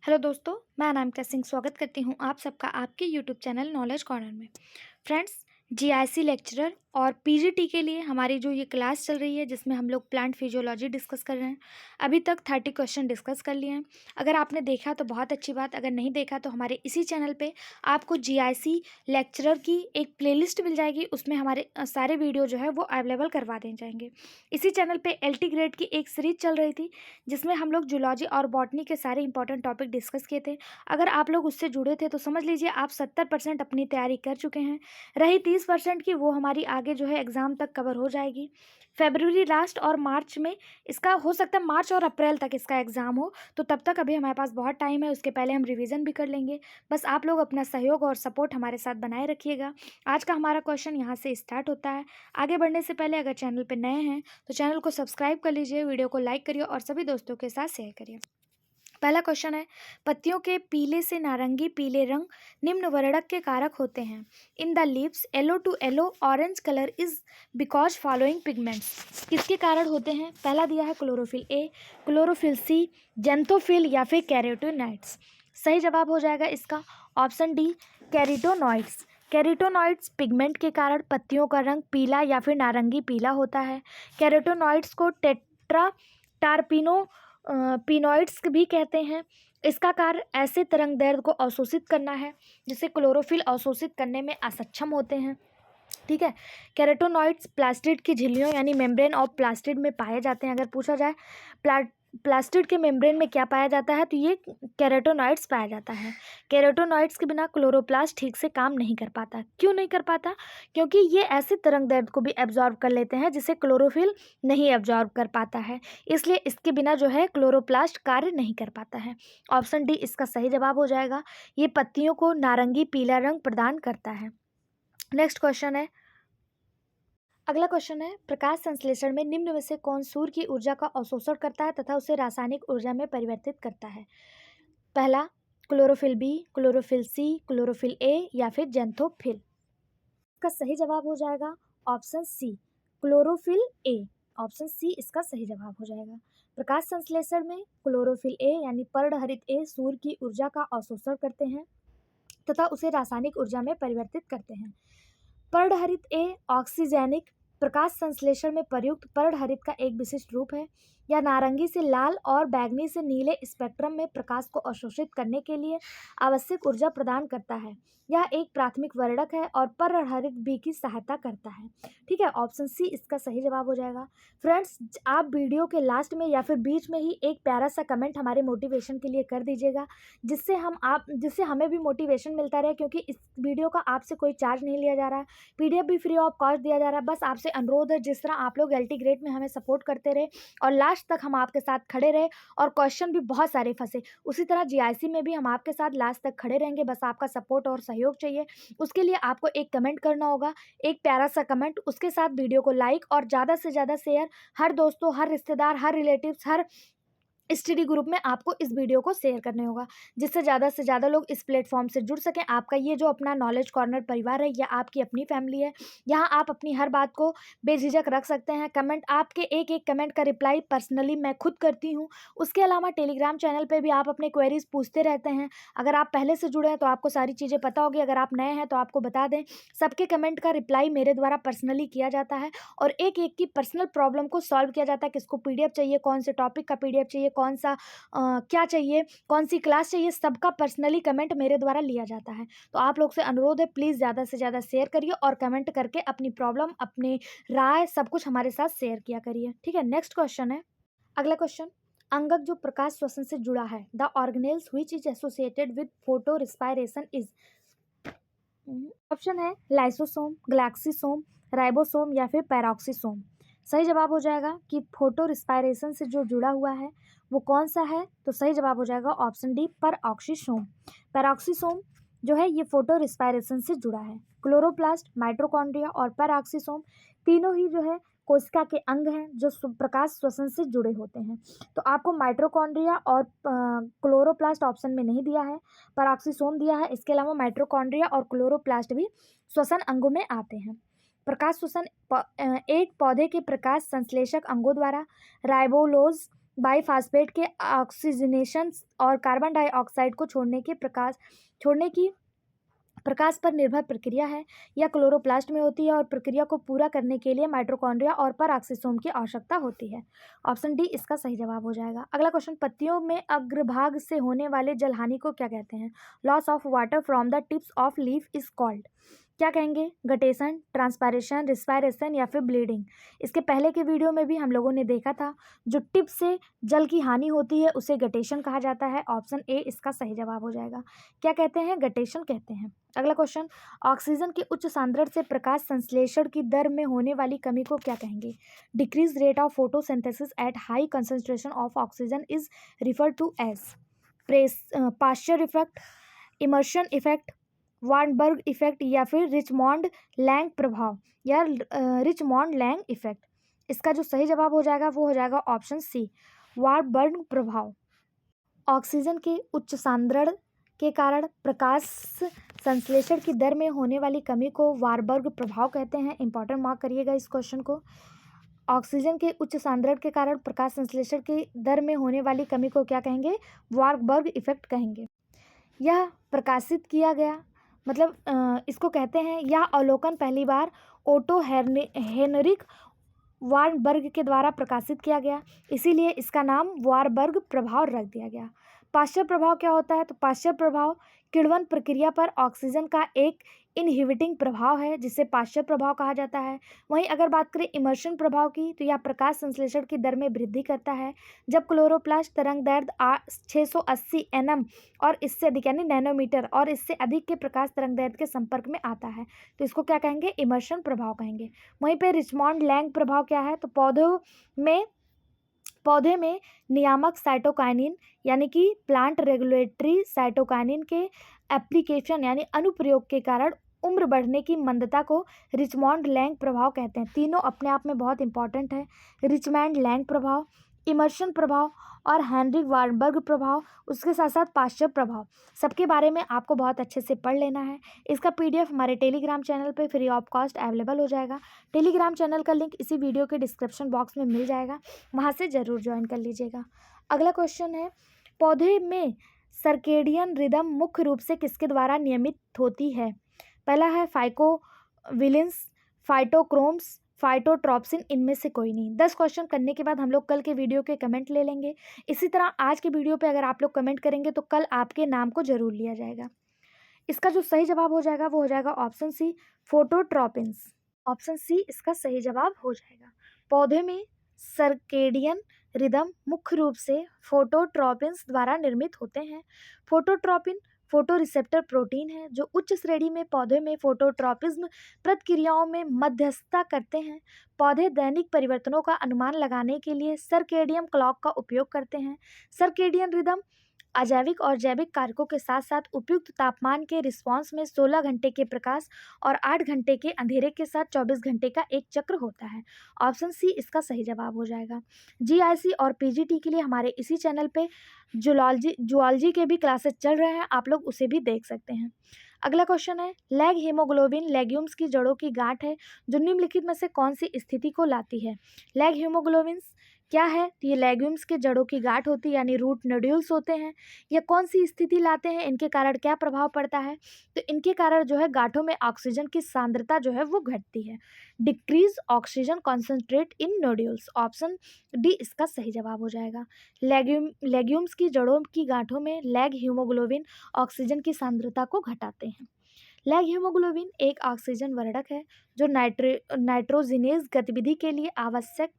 Hello दोस्तों, मैं अनामिका सिंह स्वागत करती हूँ आप सबका आपके यूट्यूब चैनल नॉलेज कॉर्नर में। फ्रेंड्स, जीआईसी लेक्चरर और पीजीटी के लिए हमारी जो ये क्लास चल रही है जिसमें हम लोग प्लांट फिजियोलॉजी डिस्कस कर रहे हैं। अभी तक 30 क्वेश्चन डिस्कस कर लिए हैं। अगर आपने देखा तो बहुत अच्छी बात, अगर नहीं देखा तो हमारे इसी चैनल पे आपको जीआईसी लेक्चरर की एक प्लेलिस्ट मिल जाएगी। उसमें हमारे सारे वीडियो जो है वो अवेलेबल करवा दिए जाएंगे। इसी चैनल पर LT ग्रेड की एक सीरीज चल रही थी जिसमें हम लोग जूलॉजी और बॉटनी के सारे इंपॉर्टेंट टॉपिक डिस्कस किए थे। अगर आप लोग उससे जुड़े थे तो समझ लीजिए आप 70% अपनी तैयारी कर चुके हैं। रही 30% की, वो हमारी आगे जो है एग्ज़ाम तक कवर हो जाएगी। फेब्रुवरी लास्ट और मार्च में इसका हो सकता है, मार्च और अप्रैल तक इसका एग्ज़ाम हो, तो तब तक अभी हमारे पास बहुत टाइम है। उसके पहले हम रिवीजन भी कर लेंगे। बस आप लोग अपना सहयोग और सपोर्ट हमारे साथ बनाए रखिएगा। आज का हमारा क्वेश्चन यहाँ से स्टार्ट होता है। आगे बढ़ने से पहले अगर चैनल पर नए हैं तो चैनल को सब्सक्राइब कर लीजिए, वीडियो को लाइक करिए और सभी दोस्तों के साथ शेयर करिए। पहला क्वेश्चन है, पत्तियों के पीले से नारंगी पीले रंग निम्न वर्णक के कारक होते हैं। In the leaves yellow to yellow orange colour is because following pigments. किसके कारण होते हैं? पहला दिया है क्लोरोफिल ए, क्लोरोफिल सी, जेंथोफिल या फिर कैरोटीनॉइड्स। सही जवाब हो जाएगा इसका option d, carotenoids. Carotenoids pigment के कारण पत्तियों का रंग पीला या फिर नारंगी पीला होता है। कैरोटीनॉइड्स को टेट्रा टारपिनो पिनॉइड्स भी कहते हैं। इसका कार्य ऐसे तरंग दैर्ध्य को अवशोषित करना है जिसे क्लोरोफिल अवशोषित करने में असक्षम होते हैं। ठीक है। कैरोटीनॉइड्स प्लास्टिड की झिल्लियों यानी मेम्ब्रेन ऑफ प्लास्टिड में पाए जाते हैं। अगर पूछा जाए प्लास्टिड के मेम्ब्रेन में क्या पाया जाता है तो ये कैरोटीनॉइड्स पाया जाता है। कैरोटीनॉइड्स के बिना क्लोरोप्लास्ट ठीक से काम नहीं कर पाता। क्यों नहीं कर पाता? क्योंकि ये ऐसे तरंग दैर्ध्य को भी एब्जॉर्ब कर लेते हैं जिसे क्लोरोफिल नहीं एब्जॉर्ब कर पाता है। इसलिए इसके बिना जो है क्लोरोप्लास्ट कार्य नहीं कर पाता है। ऑप्शन डी इसका सही जवाब हो जाएगा। ये पत्तियों को नारंगी पीला रंग प्रदान करता है। नेक्स्ट क्वेश्चन है, अगला क्वेश्चन है, प्रकाश संश्लेषण में निम्न में से कौन सूर्य की ऊर्जा का अवशोषण करता है तथा उसे रासायनिक ऊर्जा में परिवर्तित करता है? पहला chlorophyll B, chlorophyll C, chlorophyll A या फिर जेंथोफिल। इसका सही जवाब हो जाएगा option C, chlorophyll A. Option C इसका सही जवाब हो जाएगा। प्रकाश संश्लेषण में क्लोरोफिल ए यानी पर्णहरित ए सूर्य की ऊर्जा का अवशोषण करते हैं तथा उसे रासायनिक ऊर्जा में परिवर्तित करते हैं। पर्णहरित ए ऑक्सीजेनिक प्रकाश संश्लेषण में प्रयुक्त पर्णहरित का एक विशिष्ट रूप है। यह नारंगी से लाल और बैंगनी से नीले स्पेक्ट्रम में प्रकाश को अवशोषित करने के लिए आवश्यक ऊर्जा प्रदान करता है। यह एक प्राथमिक वर्णक है और पर्णहरित बी की सहायता करता है। ठीक है, ऑप्शन सी इसका सही जवाब हो जाएगा। फ्रेंड्स, आप वीडियो के लास्ट में या फिर बीच में ही एक प्यारा सा कमेंट हमारे मोटिवेशन के लिए कर दीजिएगा, जिससे हमें भी मोटिवेशन मिलता रहे, क्योंकि इस वीडियो का आपसे कोई चार्ज नहीं लिया जा रहा है। PDF भी फ्री ऑफ कॉस्ट दिया जा रहा है। बस आपसे अनुरोध है, जिस तरह आप लोग LT ग्रेड में हमें सपोर्ट करते रहे और लास्ट तक हम आपके साथ खड़े रहे और क्वेश्चन भी बहुत सारे फंसे, उसी तरह GIC में भी हम आपके साथ लास्ट तक खड़े रहेंगे। बस आपका सपोर्ट और सहयोग चाहिए। उसके लिए आपको एक कमेंट करना होगा, एक प्यारा सा कमेंट, उसके साथ वीडियो को लाइक और ज़्यादा से ज़्यादा शेयर हर दोस्तों, हर रिश्तेदार, हर रिलेटिव्स, हर स्टडी ग्रुप में आपको इस वीडियो को शेयर करने होगा, जिससे ज़्यादा से ज़्यादा लोग इस प्लेटफॉर्म से जुड़ सकें। आपका ये जो अपना नॉलेज कॉर्नर परिवार है, या आपकी अपनी फैमिली है, यहाँ आप अपनी हर बात को बेझिझक रख सकते हैं। कमेंट, आपके एक एक कमेंट का रिप्लाई पर्सनली मैं खुद करती हूँ। उसके अलावा टेलीग्राम चैनल पर भी आप अपने क्वेरीज पूछते रहते हैं। अगर आप पहले से जुड़े हैं तो आपको सारी चीज़ें पता होगी। अगर आप नए हैं तो आपको बता दें, सबके कमेंट का रिप्लाई मेरे द्वारा पर्सनली किया जाता है और एक एक की पर्सनल प्रॉब्लम को सॉल्व किया जाता है। किसको PDF चाहिए, कौन से टॉपिक का PDF चाहिए, कौन सा क्या चाहिए, कौन सी क्लास चाहिए, सबका पर्सनली कमेंट मेरे द्वारा लिया जाता है। तो आप लोग से अनुरोध है, प्लीज़ ज़्यादा से ज़्यादा शेयर करिए और कमेंट करके अपनी प्रॉब्लम, अपनी राय, सब कुछ हमारे साथ शेयर किया करिए। ठीक है, नेक्स्ट क्वेश्चन है, अगला क्वेश्चन, अंगक जो प्रकाश श्वसन से जुड़ा है, the organelles which is associated with photo respiration is. Option है लाइसोसोम, गैलेक्सीसोम, राइबोसोम या फिर पैरोक्सीसोम। सही जवाब हो जाएगा कि फोटो रिस्पायरेशन से जो जुड़ा हुआ है वो कौन सा है, तो सही जवाब हो जाएगा ऑप्शन डी, पैरोक्सीसोम। पैरोक्सीसोम जो है ये फोटो रिस्पायरेशन से जुड़ा है। क्लोरोप्लास्ट, माइटोकॉन्ड्रिया और पैरोक्सीसोम तीनों ही जो है कोशिका के अंग हैं जो प्रकाश श्वसन से जुड़े होते हैं। तो आपको माइटोकॉन्ड्रिया और क्लोरोप्लास्ट ऑप्शन में नहीं दिया है, पैरोक्सीसोम दिया है। इसके अलावा माइटोकॉन्ड्रिया और क्लोरोप्लास्ट भी श्वसन अंगों में आते हैं। प्रकाश श्वसन एक पौधे के प्रकाश संश्लेषक अंगों द्वारा राइबोलोज बाईफास्फेट के ऑक्सीजनेशन और कार्बन डाइऑक्साइड को छोड़ने की प्रकाश पर निर्भर प्रक्रिया है। यह क्लोरोप्लास्ट में होती है और प्रक्रिया को पूरा करने के लिए माइटोकॉन्ड्रिया और परऑक्सीसोम की आवश्यकता होती है। ऑप्शन डी इसका सही जवाब हो जाएगा। अगला क्वेश्चन, पत्तियों में अग्रभाग से होने वाले जलहानि को क्या कहते हैं? Loss of water from the tips of leaf is called. क्या कहेंगे? गटेशन, ट्रांसपायरेशन, रिस्पायरेशन या फिर ब्लीडिंग। इसके पहले के वीडियो में भी हम लोगों ने देखा था, जो टिप से जल की हानि होती है उसे गटेशन कहा जाता है। ऑप्शन ए इसका सही जवाब हो जाएगा। क्या कहते हैं? गटेशन कहते हैं। अगला क्वेश्चन, ऑक्सीजन के उच्च सांद्रण से प्रकाश संश्लेषण की दर में होने वाली कमी को क्या कहेंगे? Decrease rate of photosynthesis at high concentration of oxygen is referred to as Pasteur effect, Emerson effect, Warburg effect या फिर रिचमॉन्ड लैंग प्रभाव या रिचमॉन्ड लैंग इफेक्ट। इसका जो सही जवाब हो जाएगा वो हो जाएगा ऑप्शन सी, वार्नबर्ग प्रभाव। ऑक्सीजन के उच्च सांद्रण के कारण प्रकाश संश्लेषण की दर में होने वाली कमी को वार्नबर्ग प्रभाव कहते हैं। इंपॉर्टेंट मार्क करिएगा इस क्वेश्चन को। ऑक्सीजन के उच्च सांद्रण के कारण प्रकाश संश्लेषण की दर में होने वाली कमी को क्या कहेंगे? वार्नबर्ग इफेक्ट कहेंगे। यह प्रकाशित किया गया, मतलब इसको कहते हैं, यह अवलोकन पहली बार ओटो हेनरिक वार्नबर्ग के द्वारा प्रकाशित किया गया, इसीलिए इसका नाम वार्नबर्ग प्रभाव रख दिया गया। पाश्चर प्रभाव क्या होता है? तो पाश्चर प्रभाव किण्वन प्रक्रिया पर ऑक्सीजन का एक इनहिबिटिंग प्रभाव है, जिसे पाश्चर प्रभाव कहा जाता है। वहीं अगर बात करें इमर्शन प्रभाव की, तो यह प्रकाश संश्लेषण की दर में वृद्धि करता है जब क्लोरोप्लास्ट तरंग दैर्ध्य 680 nm और इससे अधिक यानी नैनोमीटर और इससे अधिक के प्रकाश तरंग दैर्ध्य के संपर्क में आता है, तो इसको क्या कहेंगे? इमर्शन प्रभाव कहेंगे। वहीं पे रिचमॉन्ड लैंग प्रभाव क्या है? तो पौधे में नियामक साइटोकाइनिन यानी कि प्लांट रेगुलेटरी साइटोकाइनिन के एप्लीकेशन यानी अनुप्रयोग के कारण उम्र बढ़ने की मंदता को रिचमॉन्ड लैंग प्रभाव कहते हैं। तीनों अपने आप में बहुत इंपॉर्टेंट है, रिचमॉन्ड लैंग प्रभाव, इमर्शन प्रभाव और हेनरिक वार्नबर्ग प्रभाव, उसके साथ साथ पाश्चर प्रभाव। सबके बारे में आपको बहुत अच्छे से पढ़ लेना है। इसका PDF हमारे टेलीग्राम चैनल पे फ्री ऑफ कॉस्ट अवेलेबल हो जाएगा। टेलीग्राम चैनल का लिंक इसी वीडियो के डिस्क्रिप्शन बॉक्स में मिल जाएगा, वहाँ से ज़रूर ज्वाइन कर लीजिएगा। अगला क्वेश्चन है, पौधे में सर्केडियन रिदम मुख्य रूप से किसके द्वारा नियमित होती है? पहला है फाइकोविलिन्स, फाइटोक्रोम्स, फाइटोट्रॉप्सिन, इनमें से कोई नहीं। 10 क्वेश्चन करने के बाद हम लोग कल के वीडियो के कमेंट ले लेंगे। इसी तरह आज के वीडियो पे अगर आप लोग कमेंट करेंगे तो कल आपके नाम को जरूर लिया जाएगा। इसका जो सही जवाब हो जाएगा वो हो जाएगा ऑप्शन सी, फोटोट्रॉपिन्स। ऑप्शन सी इसका सही जवाब हो जाएगा। पौधे में सर्केडियन रिदम मुख्य रूप से फोटोट्रॉपिन्स द्वारा निर्मित होते हैं। फोटोट्रॉपिन फोटो रिसेप्टर प्रोटीन है जो उच्च श्रेणी में पौधे में फोटोट्रॉपिज्म प्रक्रियाओं में मध्यस्थता करते हैं। पौधे दैनिक परिवर्तनों का अनुमान लगाने के लिए सर्केडियन क्लॉक का उपयोग करते हैं। सर्केडियन रिदम अजैविक और जैविक कारकों के साथ साथ उपयुक्त तापमान के रिस्पांस में 16 घंटे के प्रकाश और 8 घंटे के अंधेरे के साथ 24 घंटे का एक चक्र होता है। ऑप्शन सी इसका सही जवाब हो जाएगा। GIC और PGT के लिए हमारे इसी चैनल पे जूलॉजी के भी क्लासेस चल रहे हैं, आप लोग उसे भी देख सकते हैं। अगला क्वेश्चन है, लैग हीमोग्लोबिन लेग्यूम्स की जड़ों की गांठ है जो निम्नलिखित में से कौन सी स्थिति को लाती है? लैग हीमोग्लोबिन क्या है? तो ये लेग्यूम्स के जड़ों की गांठ होती है यानी रूट नोड्यूल्स होते हैं। ये कौन सी स्थिति लाते हैं? इनके कारण क्या प्रभाव पड़ता है? तो इनके कारण जो है गांठों में ऑक्सीजन की सांद्रता जो है वो घटती है। Decrease oxygen concentrate in nodules. Option D इसका सही जवाब हो जाएगा। लेग्यूम्स की जड़ों की गांठों में लैग हीमोग्लोबिन ऑक्सीजन की सांद्रता को घटाते हैं। लैग हीमोग्लोबिन एक ऑक्सीजन वर्धक है जो नाइट्रोजिनेज गतिविधि के लिए आवश्यक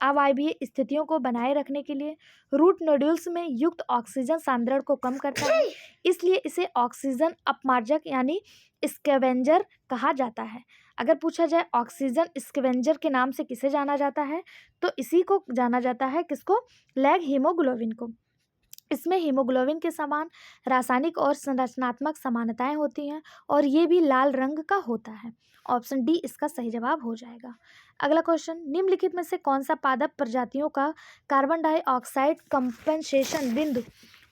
अवायवीय स्थितियों को बनाए रखने के लिए रूट नोड्यूल्स में युक्त ऑक्सीजन सांद्रण को कम करता है, इसलिए इसे ऑक्सीजन अपमार्जक यानी स्कैवेंजर कहा जाता है। अगर पूछा जाए ऑक्सीजन स्कैवेंजर के नाम से किसे जाना जाता है, तो इसी को जाना जाता है, किसको? लैग हीमोग्लोबिन को। इसमें हीमोग्लोबिन के समान रासायनिक और संरचनात्मक समानताएं होती हैं और ये भी लाल रंग का होता है। ऑप्शन डी इसका सही जवाब हो जाएगा। अगला क्वेश्चन, निम्नलिखित में से कौन सा पादप प्रजातियों का कार्बन डाइऑक्साइड कंपनसेशन बिंदु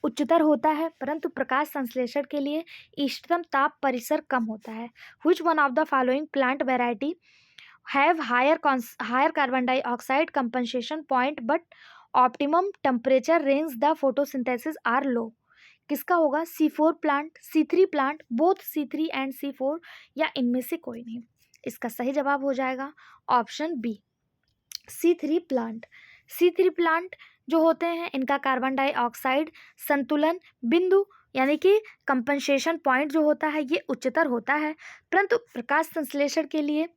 उच्चतर होता है परंतु प्रकाश संश्लेषण के लिए इष्टतम ताप परिसर कम होता है? Which one of the following plant variety have higher carbon dioxide compensation point but optimum temperature range the photosynthesis are low. किसका होगा? C4 plant, C3 plant, both C3 and C4, या इनमें से कोई नहीं। इसका सही जवाब हो जाएगा option B, C3 plant. C3 plant जो होते हैं इनका कार्बन डाइऑक्साइड संतुलन बिंदु यानी कि कंपनसेशन पॉइंट जो होता है ये उच्चतर होता है, परंतु प्रकाश संश्लेषण के लिए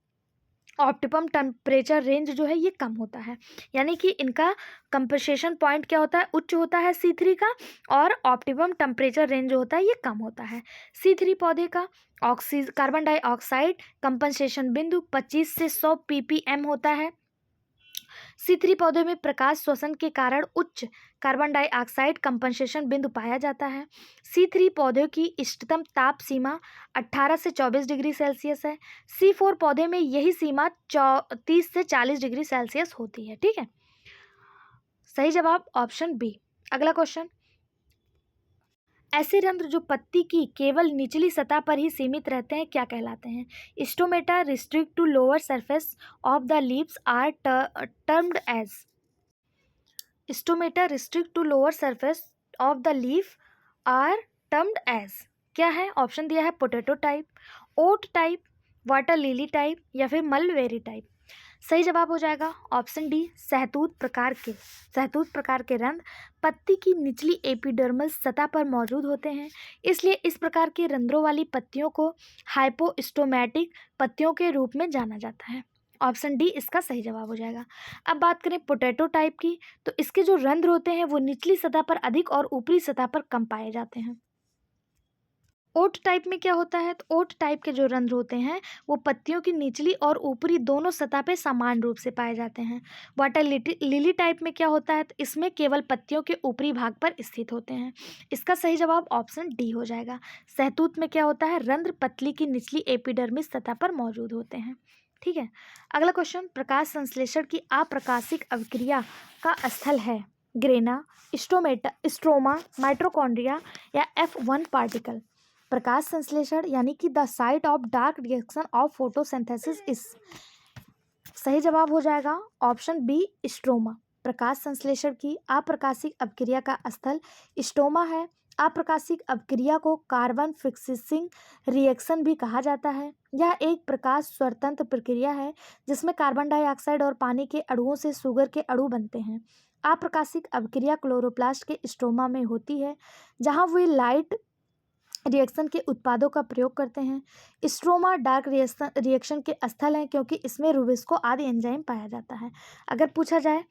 ऑप्टिमम टेम्परेचर रेंज जो है ये कम होता है। यानी कि इनका कंपनसेशन पॉइंट क्या होता है? उच्च होता है C3 का, और ऑप्टिमम टेम्परेचर रेंज जो होता है ये कम होता है। C3 पौधे का कार्बन डाइऑक्साइड कंपनसेशन बिंदु 25 से 100 ppm होता है। C3 पौधे में प्रकाश श्वसन के कारण उच्च कार्बन डाइऑक्साइड कंपनसेशन बिंदु पाया जाता है। C3 पौधे की इष्टतम ताप सीमा 18 से 24 डिग्री सेल्सियस है। C4 पौधे में यही सीमा 30 से 40 डिग्री सेल्सियस होती है। ठीक है, सही जवाब ऑप्शन बी। अगला क्वेश्चन, ऐसे रंध्र जो पत्ती की केवल निचली सतह पर ही सीमित रहते हैं क्या कहलाते हैं? Stomata restrict to lower surface of the leaves are termed as. Stomata restrict to lower surface of the leaf are termed as क्या है? ऑप्शन दिया है potato type, oat type, water lily type, या फिर मलबेरी टाइप। सही जवाब हो जाएगा ऑप्शन डी, सहतूत प्रकार के। सहतूत प्रकार के रंध्र पत्ती की निचली एपिडर्मल सतह पर मौजूद होते हैं, इसलिए इस प्रकार के रंध्रों वाली पत्तियों को हाइपोस्टोमैटिक पत्तियों के रूप में जाना जाता है। ऑप्शन डी इसका सही जवाब हो जाएगा। अब बात करें पोटैटो टाइप की, तो इसके जो रंध्र होते हैं वो निचली सतह पर अधिक और ऊपरी सतह पर कम पाए जाते हैं। ओट टाइप में क्या होता है? तो ओट टाइप के जो रंध्र होते हैं वो पत्तियों की निचली और ऊपरी दोनों सतह पे समान रूप से पाए जाते हैं। वाटर लिली टाइप में क्या होता है? तो इसमें केवल पत्तियों के ऊपरी भाग पर स्थित होते हैं। इसका सही जवाब ऑप्शन डी हो जाएगा। सहतूत में क्या होता है? रंध्र पत्ती की निचली एपिडर्मिस सतह पर मौजूद होते हैं। ठीक है, अगला क्वेश्चन, प्रकाश संश्लेषण की अप्रकाशिक अभिक्रिया का स्थल है ग्रेना, स्ट्रोमा, माइटोकॉन्ड्रिया, या F1 पार्टिकल। प्रकाश संश्लेषण यानी कि the site of dark reaction of photosynthesis is. सही जवाब हो जाएगा ऑप्शन बी, स्ट्रोमा। प्रकाश संश्लेषण की अप्रकाशिक अभिक्रिया का स्थल स्ट्रोमा है। अप्रकाशिक अभिक्रिया को कार्बन फिक्सिंग रिएक्शन भी कहा जाता है। यह एक प्रकाश स्वतंत्र प्रक्रिया है जिसमें कार्बन डाइऑक्साइड और पानी के अणुओं से शुगर के अणु बनते हैं। अप्रकाशिक अभिक्रिया क्लोरोप्लास्ट के स्ट्रोमा में होती है जहां वे लाइट रिएक्शन के उत्पादों का प्रयोग करते हैं। स्ट्रोमा डार्क रिएक्शन के स्थल हैं क्योंकि इसमें रुबिस्को आदि एंजाइम पाया जाता है। अगर पूछा जाए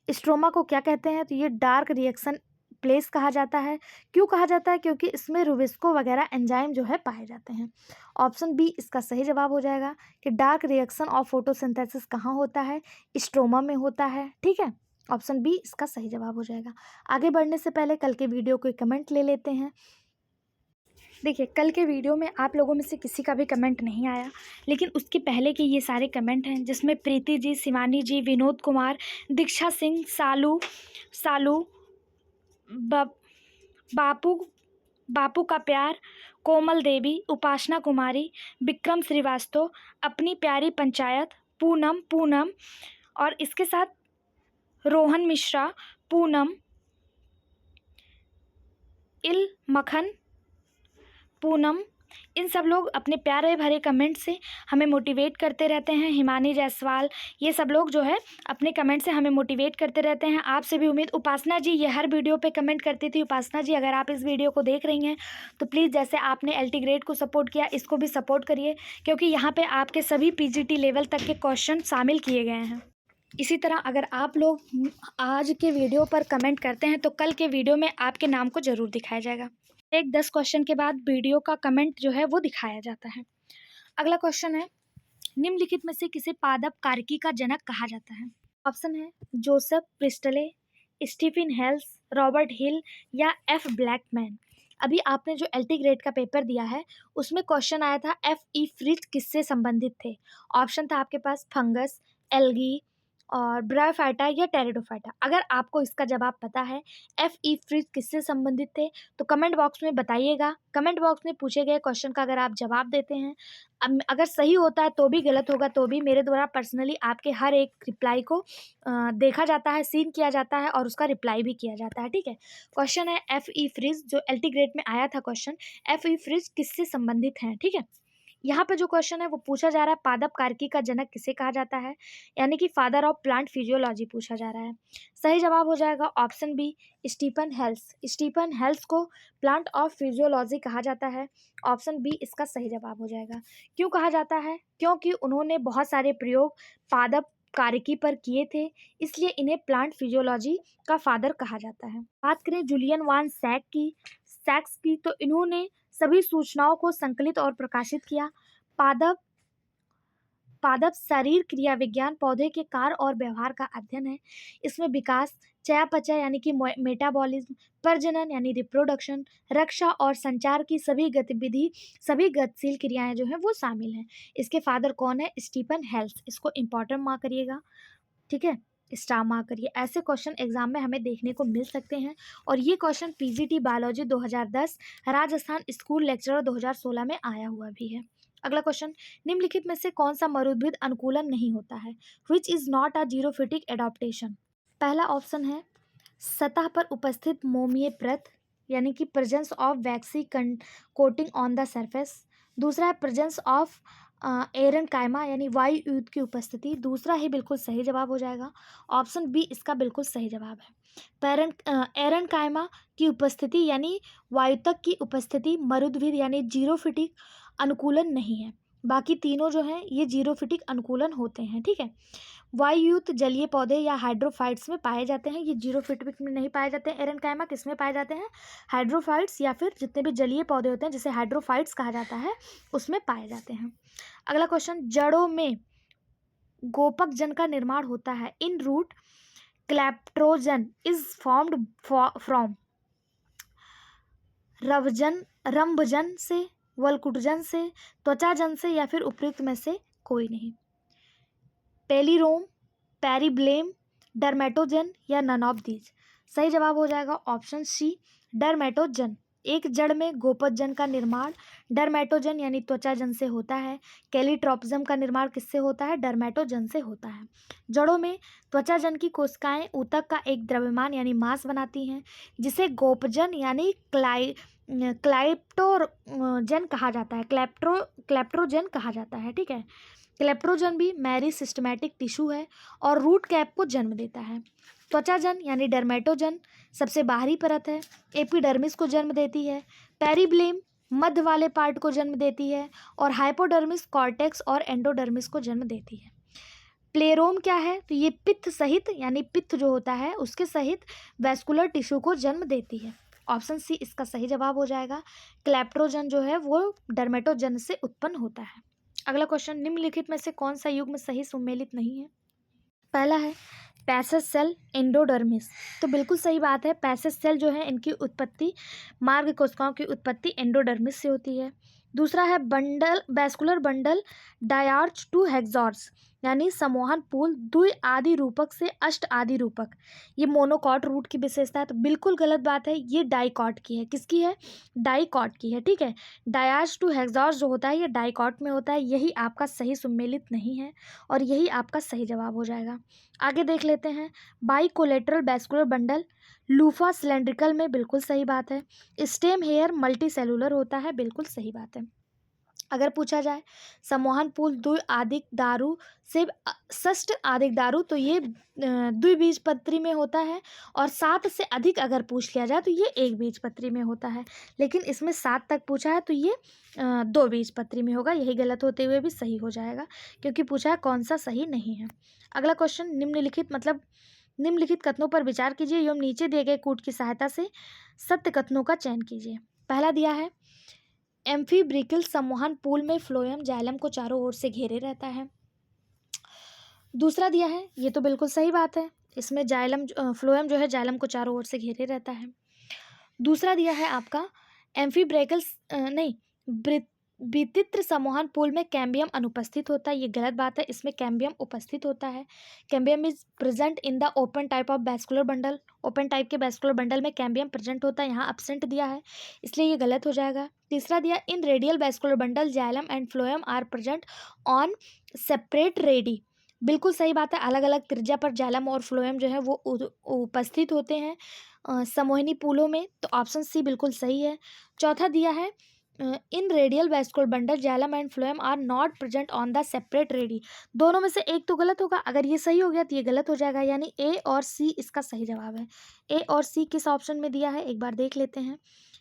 स्ट्रोमा को क्या कहते हैं, तो ये डार्क रिएक्शन प्लेस कहा जाता है। क्यों कहा जाता है? क्योंकि इसमें रुबिस्को वगैरह एंजाइम जो है पाए जाते हैं। ऑप्शन बी इसका सही जवाब हो जाएगा कि डार्क रिएक्शन ऑफ फोटोसिंथेसिस कहाँ होता है? स्ट्रोमा में होता है। ठीक है, ऑप्शन बी इसका सही जवाब हो जाएगा। आगे बढ़ने से पहले कल के वीडियो को कमेंट ले लेते हैं। देखिए, कल के वीडियो में आप लोगों में से किसी का भी कमेंट नहीं आया, लेकिन उसके पहले के ये सारे कमेंट हैं जिसमें प्रीति जी, शिवानी जी, विनोद कुमार, दीक्षा सिंह, सालू बापू बापू का प्यार, कोमल देवी, उपासना कुमारी, विक्रम श्रीवास्तव, अपनी प्यारी पंचायत, पूनम, और इसके साथ रोहन मिश्रा, पूनम, इल मखन, पूनम, इन सब लोग अपने प्यारे भरे कमेंट से हमें मोटिवेट करते रहते हैं। हिमानी जायसवाल, ये सब लोग जो है अपने कमेंट से हमें मोटिवेट करते रहते हैं। आपसे भी उम्मीद, उपासना जी ये हर वीडियो पे कमेंट करती थी। उपासना जी अगर आप इस वीडियो को देख रही हैं तो प्लीज़ जैसे आपने LT ग्रेड को सपोर्ट किया इसको भी सपोर्ट करिए, क्योंकि यहाँ पर आपके सभी PGT लेवल तक के क्वेश्चन शामिल किए गए हैं। इसी तरह अगर आप लोग आज के वीडियो पर कमेंट करते हैं तो कल के वीडियो में आपके नाम को ज़रूर दिखाया जाएगा। एक 10 क्वेश्चन के बाद वीडियो का कमेंट जो है वो दिखाया जाता है। अगला क्वेश्चन है, निम्नलिखित में से किसे पादप कार्यकी का जनक कहा जाता है? ऑप्शन है Joseph Priestley, Stephen Hales, Robert Hill, या F ब्लैकमैन। अभी आपने जो LT ग्रेड का पेपर दिया है उसमें क्वेश्चन आया था F.E. फ्रिज किससे संबंधित थे? ऑप्शन था आपके पास फंगस, एल्गी, और ब्रायोफाइटा या टेरिडोफाइटा। अगर आपको इसका जवाब पता है FE फ्रिज किससे संबंधित थे तो कमेंट बॉक्स में बताइएगा। कमेंट बॉक्स में पूछे गए क्वेश्चन का अगर आप जवाब देते हैं, अगर सही होता है तो भी, गलत होगा तो भी, मेरे द्वारा पर्सनली आपके हर एक रिप्लाई को देखा जाता है, सीन किया जाता है और उसका रिप्लाई भी किया जाता है। ठीक है, क्वेश्चन है FE फ्रिज, जो LT ग्रेड में आया था क्वेश्चन, FE फ्रिज किससे संबंधित हैं। ठीक है, यहाँ पे जो क्वेश्चन है वो पूछा जा रहा है पादप कार्की का जनक किसे कहा जाता है, यानी कि फादर ऑफ प्लांट फिजियोलॉजी पूछा जा रहा है। सही जवाब हो जाएगा option b, Stephen Hales. Stephen Hales को प्लांट ऑफ फिजियोलॉजी कहा जाता है। ऑप्शन बी इसका सही जवाब हो जाएगा। क्यों कहा जाता है? क्योंकि उन्होंने बहुत सारे प्रयोग पादप कार्की पर किए थे, इसलिए इन्हें प्लांट फिजियोलॉजी का फादर कहा जाता है। बात करें जूलियन वान सैक्स की, तो इन्होंने सभी सूचनाओं को संकलित और प्रकाशित किया। पादप शरीर क्रिया विज्ञान पौधे के कार्य और व्यवहार का अध्ययन है। इसमें विकास, चयापचय यानी कि मेटाबॉलिज्म, प्रजनन यानी रिप्रोडक्शन, रक्षा और संचार की सभी गतिविधि, सभी गतिशील क्रियाएं जो हैं वो शामिल हैं। इसके फादर कौन है? Stephen Hales. इसको इंपॉर्टेंट मार्क करिएगा। ठीक है, स्टार मार्क करिए। ऐसे क्वेश्चन एग्जाम में हमें देखने को मिल सकते हैं और ये question PGT biology 2010 Rajasthan school lecturer 2016 में आया हुआ भी है। अगला क्वेश्चन, निम्नलिखित में से कौन सा मरुद्भिद अनुकूलन नहीं होता है? Which is not a xerophytic adaptation. पहला ऑप्शन है सतह पर उपस्थित मोमीय प्रत, यानी कि presence of vaccine coating on the surface. दूसरा है प्रेजेंस ऑफ एरन कायमा, यानी वायु युद्ध की उपस्थिति। दूसरा ही बिल्कुल सही जवाब हो जाएगा। ऑप्शन बी इसका बिल्कुल सही जवाब है। एरन कायमा की उपस्थिति यानी वायुतक की उपस्थिति मरुद्भिद यानी जीरोफिटिक अनुकूलन नहीं है। बाकी तीनों जो हैं ये जीरोफिटिक अनुकूलन होते हैं। ठीक है, वायुयुक्त जलीय पौधे या हाइड्रोफाइट्स में पाए जाते हैं, ये जीरोफिटिक में नहीं पाए जाते हैं। एरन कायमा किस में पाए जाते हैं? हाइड्रोफाइट्स या फिर जितने भी जलीय पौधे होते हैं जिसे हाइड्रोफाइट्स कहा जाता है उसमें पाए जाते हैं। अगला क्वेश्चन, जड़ों में गोपक जन का निर्माण होता है। इन रूट क्लैप्ट्रोजन इज फॉर्म्ड फ्रॉम रंभजन से, वल्कुटजन से, त्वचाजन से या फिर उपयुक्त में से कोई नहीं। पेलिरोम, पेरिब्लेम, डर्मेटोजन या नन ऑफ दीज। सही जवाब हो जाएगा ऑप्शन सी, डर्मेटोजन। एक जड़ में गोपजन का निर्माण डर्मेटोजन यानी त्वचाजन से होता है। कैलीट्रोपिज्म का निर्माण किससे होता है? डर्मेटोजन से होता है। जड़ों में त्वचाजन की कोशिकाएं ऊतक का एक द्रव्यमान यानी मांस बनाती हैं, जिसे गोपजन यानी क्लैप्टोजन कहा जाता है। क्लैप्ट्रोजन कहा जाता है। ठीक है, क्लेप्ट्रोजन भी मैरी सिस्टमैटिक टिश्यू है और रूट कैप को जन्म देता है। त्वचाजन यानी डर्मेटोजन सबसे बाहरी परत है, एपिडर्मिस को जन्म देती है। पेरिब्लेम मध्य वाले पार्ट को जन्म देती है और हाइपोडर्मिस कॉर्टेक्स और एंडोडर्मिस को जन्म देती है। प्लेरोम क्या है? तो ये पित्त सहित यानी पित्त जो होता है उसके सहित वैस्कुलर टिश्यू को जन्म देती है। ऑप्शन सी इसका सही जवाब हो जाएगा। क्लेप्ट्रोजन जो है वो डर्मेटोजन से उत्पन्न होता है। अगला क्वेश्चन, निम्नलिखित में से कौन सा युग्म सही सुमेलित नहीं है? पहला है पैसेज सेल एंडोडर्मिस, तो बिल्कुल सही बात है। पैसेज सेल जो है इनकी उत्पत्ति, मार्ग कोशिकाओं की उत्पत्ति एंडोडर्मिस से होती है। दूसरा है बंडल वैस्कुलर बंडल डायार्च टू हेक्सॉर्स, यानी समूहन पूल द्वि आदि रूपक से अष्ट आदि रूपक। ये मोनोकॉट रूट की विशेषता है, तो बिल्कुल गलत बात है। ये डाइकॉट की है। किसकी है? डाइकॉट की है। ठीक है, डायार्च टू हेक्सॉर्स जो होता है ये डाइकॉट में होता है। यही आपका सही सुमेलित नहीं है और यही आपका सही जवाब हो जाएगा। आगे देख लेते हैं, bicollateral vascular bundle loofah cylindrical में, बिल्कुल सही बात है। स्टेम हेयर मल्टी सेलुलर होता है, बिल्कुल सही बात है। अगर पूछा जाए सम्मोहन पूल द्वि आदिक दारू से षष्ठ आदिक दारू, तो ये द्विबीजपत्री में होता है। और 7 से अधिक अगर पूछ लिया जाए तो ये एक बीजपत्री में होता है। लेकिन इसमें 7 तक पूछा है तो ये 2 बीजपत्री में होगा। यही गलत होते हुए भी सही हो जाएगा क्योंकि पूछा है कौन सा सही नहीं है। अगला क्वेश्चन, निम्नलिखित कथनों पर विचार कीजिए एवं नीचे दिए गए कूट की सहायता से सत्य कथनों का चयन कीजिए। पहला दिया है एम्फीब्रिकल सम्मोहन पूल में फ्लोएम जाइलम को चारों ओर से घेरे रहता है। दूसरा दिया है, ये तो बिल्कुल सही बात है, इसमें फ्लोएम जो है जाइलम को चारों ओर से घेरे रहता है। दूसरा दिया है आपका विचित्र समूहन पूल में कैम्बियम अनुपस्थित होता है, ये गलत बात है, इसमें कैम्बियम उपस्थित होता है। Cambium is present in the open type of vascular bundle, open type के वैस्कुलर बंडल में कैम्बियम प्रेजेंट होता है, यहाँ एब्सेंट दिया है, इसलिए ये गलत हो जाएगा। तीसरा दिया, in radial vascular bundle xylem and phloem are present on separate radii, बिल्कुल सही बात है, अलग अलग त्रिज्या पर जाइलम और फ्लोएम जो है वो उपस्थित होते हैं समोहिनी पुलों में, तो ऑप्शन सी बिल्कुल सही है। चौथा दिया है, in radial vascular bundle xylem and phloem are not present on the separate radii, दोनों में से एक तो गलत होगा, अगर ये सही हो गया तो ये गलत हो जाएगा, यानी ए और सी इसका सही जवाब है। ए और सी किस ऑप्शन में दिया है एक बार देख लेते हैं,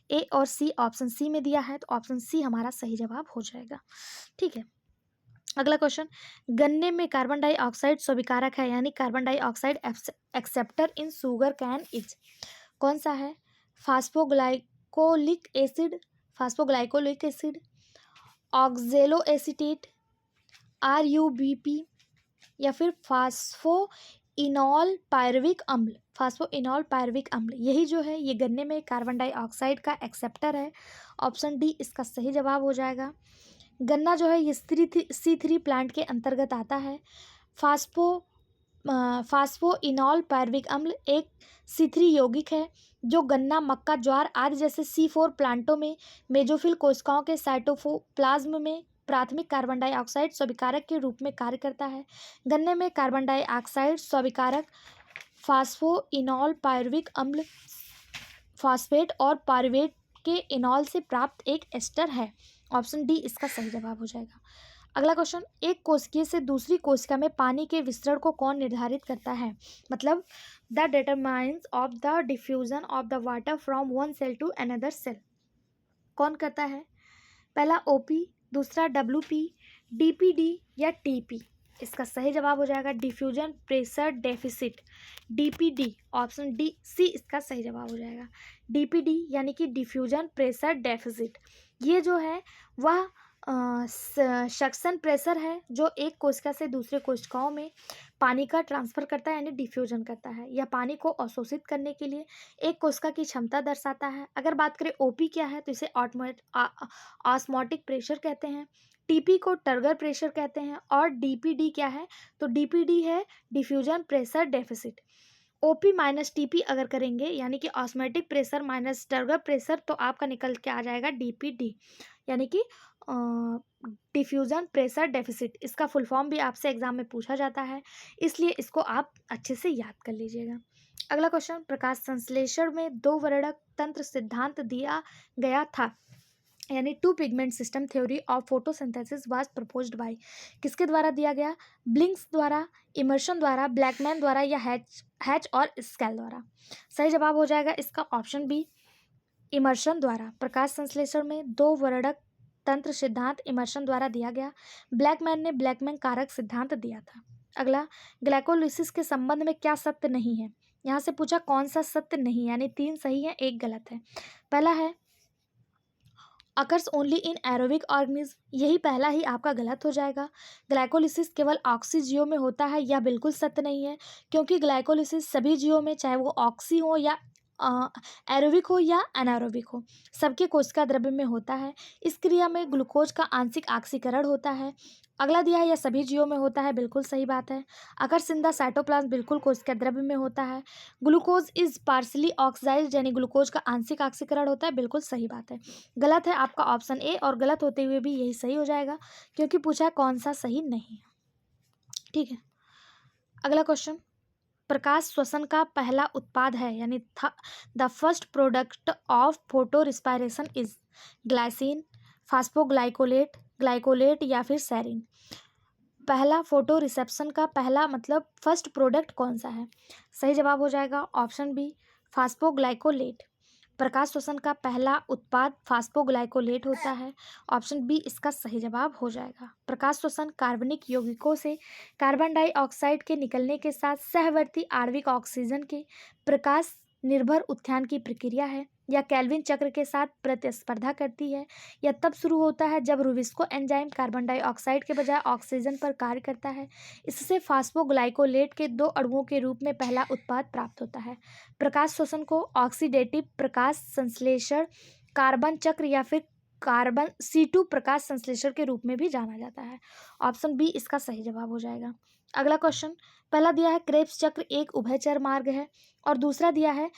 ए और सी ऑप्शन सी में दिया है, तो ऑप्शन सी हमारा सही जवाब हो जाएगा। ठीक है, अगला क्वेश्चन, गन्ने में कार्बन डाइऑक्साइड स्वीकारक है, यानी carbon dioxide acceptor in sugar cane is, कौन सा है? Phosphoglycolic acid, phosphoglycolic acid, oxaloacetate, RUBP, या फिर फास्फोइनॉल पायरुविक अम्ल, फास्फोइनॉल पायरुविक अम्ल, यही जो है ये गन्ने में कार्बन डाइऑक्साइड का एक्सेप्टर है, ऑप्शन डी इसका सही जवाब हो जाएगा। गन्ना जो है ये C3 प्लांट के अंतर्गत आता है। फास्फोइनॉल पायरुविक अम्ल एक C3 यौगिक है जो गन्ना, मक्का, ज्वार आदि जैसे C4 प्लांटों में मेजोफिल कोशिकाओं के साइटोप्लाज्म में प्राथमिक कार्बन डाइऑक्साइड स्वीकारक के रूप में कार्य करता है। गन्ने में कार्बन डाइऑक्साइड स्वीकारक फास्फोइनॉल पायरुविक अम्ल फॉस्फेट और पायरुवेट के इनॉल से प्राप्त एक एस्टर है, ऑप्शन डी इसका सही जवाब हो जाएगा। अगला क्वेश्चन, एक कोशिका से दूसरी कोशिका में पानी के विसरण को कौन निर्धारित करता है, मतलब the determines of the diffusion of the water from one cell to another cell, कौन करता है? पहला OP, दूसरा WP, DPD या TP, इसका सही जवाब हो जाएगा diffusion pressure deficit, DPD, option d c इसका सही जवाब हो जाएगा। DPD यानी कि डिफ्यूजन प्रेशर डेफिसिट, ये जो है वह सक्शन प्रेशर है जो एक कोशिका से दूसरे कोशिकाओं में पानी का ट्रांसफ़र करता है, यानी डिफ्यूजन करता है। यह पानी को अवशोषित करने के लिए एक कोशिका की क्षमता दर्शाता है। अगर बात करें OP क्या है तो इसे ऑस्मोटिक प्रेशर कहते हैं, TP को टर्गर प्रेशर कहते हैं, और DPD क्या है तो DPD है diffusion pressure deficit. OP minus TP अगर करेंगे यानी कि osmotic pressure minus turgor pressure, तो आपका निकल के आ जाएगा DPD, यानी कि डिफ्यूजन प्रेशर डेफिसिट। इसका फुल फॉर्म भी आपसे एग्जाम में पूछा जाता है, इसलिए इसको आप अच्छे से याद कर लीजिएगा। अगला क्वेश्चन, प्रकाश संश्लेषण में दो वर्णक तंत्र सिद्धांत दिया गया था, यानी two pigment system theory of photosynthesis was proposed by, किसके द्वारा दिया गया? ब्लिंक्स द्वारा, इमर्शन द्वारा, ब्लैकमैन द्वारा, या हैच और स्केल द्वारा। सही जवाब हो जाएगा इसका ऑप्शन बी, इमर्शन द्वारा। प्रकाश संश्लेषण में दो वर्णक तंत्र सिद्धांत इमर्शन द्वारा दिया गया। ब्लैकमैन ने ब्लैकमैन कारक सिद्धांत दिया था। अगला, ग्लाइकोलिसिस के संबंध में क्या सत्य नहीं है? यहाँ से पूछा कौन सा सत्य नहीं, यानी 3 सही है 1 गलत है। पहला है occurs only in aerobic organism, यही पहला ही आपका गलत हो जाएगा। ग्लाइकोलिसिस केवल ऑक्सी जीवों में होता है, यह बिल्कुल सत्य नहीं है, क्योंकि ग्लाइकोलिसिस सभी जीवों में, चाहे वो ऑक्सी हो या एरोबिक हो या एनारोबिक हो, सबके कोशिका द्रव्य में होता है। इस क्रिया में ग्लूकोज का आंशिक ऑक्सीकरण होता है। अगला दिया है यह सभी जीवों में होता है, बिल्कुल सही बात है। अकर्षिंदा साइटोप्लाज्म बिल्कुल कोशिका द्रव्य में होता है। ग्लूकोज इज पार्सली ऑक्साइज्ड, यानी ग्लूकोज का आंशिक ऑक्सीकरण होता है, बिल्कुल सही बात है। गलत है आपका ऑप्शन ए, और गलत होते हुए भी यही सही हो जाएगा, क्योंकि पूछा है कौन सा सही नहीं है। ठीक है, अगला क्वेश्चन, प्रकाश श्वसन का पहला उत्पाद है, यानी the first product of photorespiration is glycine, phosphoglycolate, glycolate या फिर सेरिन। पहला फोटो रिसेप्शन का पहला मतलब फर्स्ट प्रोडक्ट कौन सा है? सही जवाब हो जाएगा ऑप्शन बी, फास्फोग्लाइकोलेट। प्रकाश श्वसन का पहला उत्पाद फास्फोग्लाइकोलेट होता है, ऑप्शन बी इसका सही जवाब हो जाएगा। प्रकाश श्वसन कार्बनिक यौगिकों से कार्बन डाइऑक्साइड के निकलने के साथ सहवर्ती आणविक ऑक्सीजन के प्रकाश निर्भर उत्थान की प्रक्रिया है। यह केल्विन चक्र के साथ प्रतिस्पर्धा करती है। यह तब शुरू होता है जब रुबिस्को एंजाइम कार्बन डाइऑक्साइड के बजाय ऑक्सीजन पर कार्य करता है। इससे फास्फोग्लाइकोलेट के 2 अणुओं के रूप में पहला उत्पाद प्राप्त होता है। प्रकाश श्वसन को ऑक्सीडेटिव प्रकाश संश्लेषण, कार्बन चक्र या फिर कार्बन C2 प्रकाश संश्लेषण के रूप में भी जाना जाता है। ऑप्शन बी इसका सही जवाब हो जाएगा। अगला क्वेश्चन, पहला दिया है क्रेब्स चक्र एक उभयचर मार्ग है, और दूसरा दिया है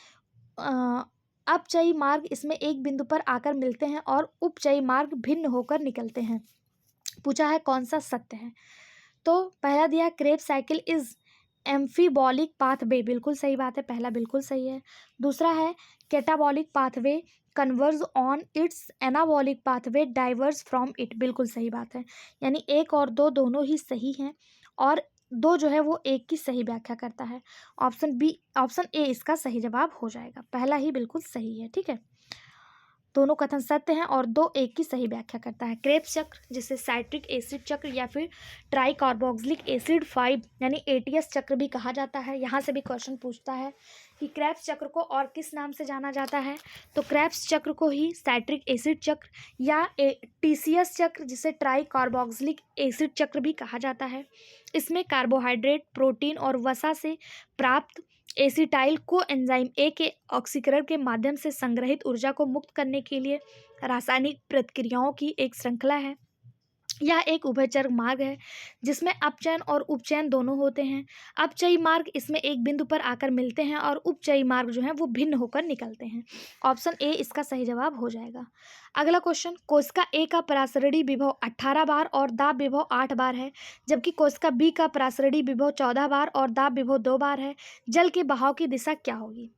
अपचयी मार्ग इसमें एक बिंदु पर आकर मिलते हैं और उपचयी मार्ग भिन्न होकर निकलते हैं। पूछा है कौन सा सत्य है। तो पहला दिया है Krebs cycle is amphibolic pathway, बिल्कुल सही बात है, पहला बिल्कुल सही है। दूसरा है catabolic pathway converge on it's anabolic pathway diverse from it, बिल्कुल सही बात है। यानी एक और दो दोनों ही सही हैं, और दो जो है वो एक की सही व्याख्या करता है। ऑप्शन ए इसका सही जवाब हो जाएगा, पहला ही बिल्कुल सही है। ठीक है, दोनों कथन सत्य हैं और दो एक की सही व्याख्या करता है। क्रेब्स चक्र जिसे साइट्रिक एसिड चक्र या फिर ट्राई कार्बोक्सिलिक एसिड 5 यानी ATS चक्र भी कहा जाता है। यहाँ से भी क्वेश्चन पूछता है कि क्रेब्स चक्र को और किस नाम से जाना जाता है, तो क्रेब्स चक्र को ही साइट्रिक एसिड चक्र या TCS चक्र जिसे ट्राई कार्बोक्सिलिक एसिड चक्र भी कहा जाता है। इसमें कार्बोहाइड्रेट, प्रोटीन और वसा से प्राप्त एसिटाइल को एंजाइम ए के ऑक्सीकरण के माध्यम से संग्रहित ऊर्जा को मुक्त करने के लिए रासायनिक प्रतिक्रियाओं की एक श्रृंखला है। यह एक उभयचर मार्ग है जिसमें अपचयन और उपचयन दोनों होते हैं। अपचयी मार्ग इसमें एक बिंदु पर आकर मिलते हैं और उपचयी मार्ग जो है वो भिन्न होकर निकलते हैं। ऑप्शन ए इसका सही जवाब हो जाएगा। अगला क्वेश्चन, कोशिका ए का परासरणी विभव 18 बार और दाब विभव 8 बार है, जबकि कोशिका बी का परासरणी विभव 14 बार और दाब विभव 2 बार है। जल के बहाव की दिशा क्या होगी।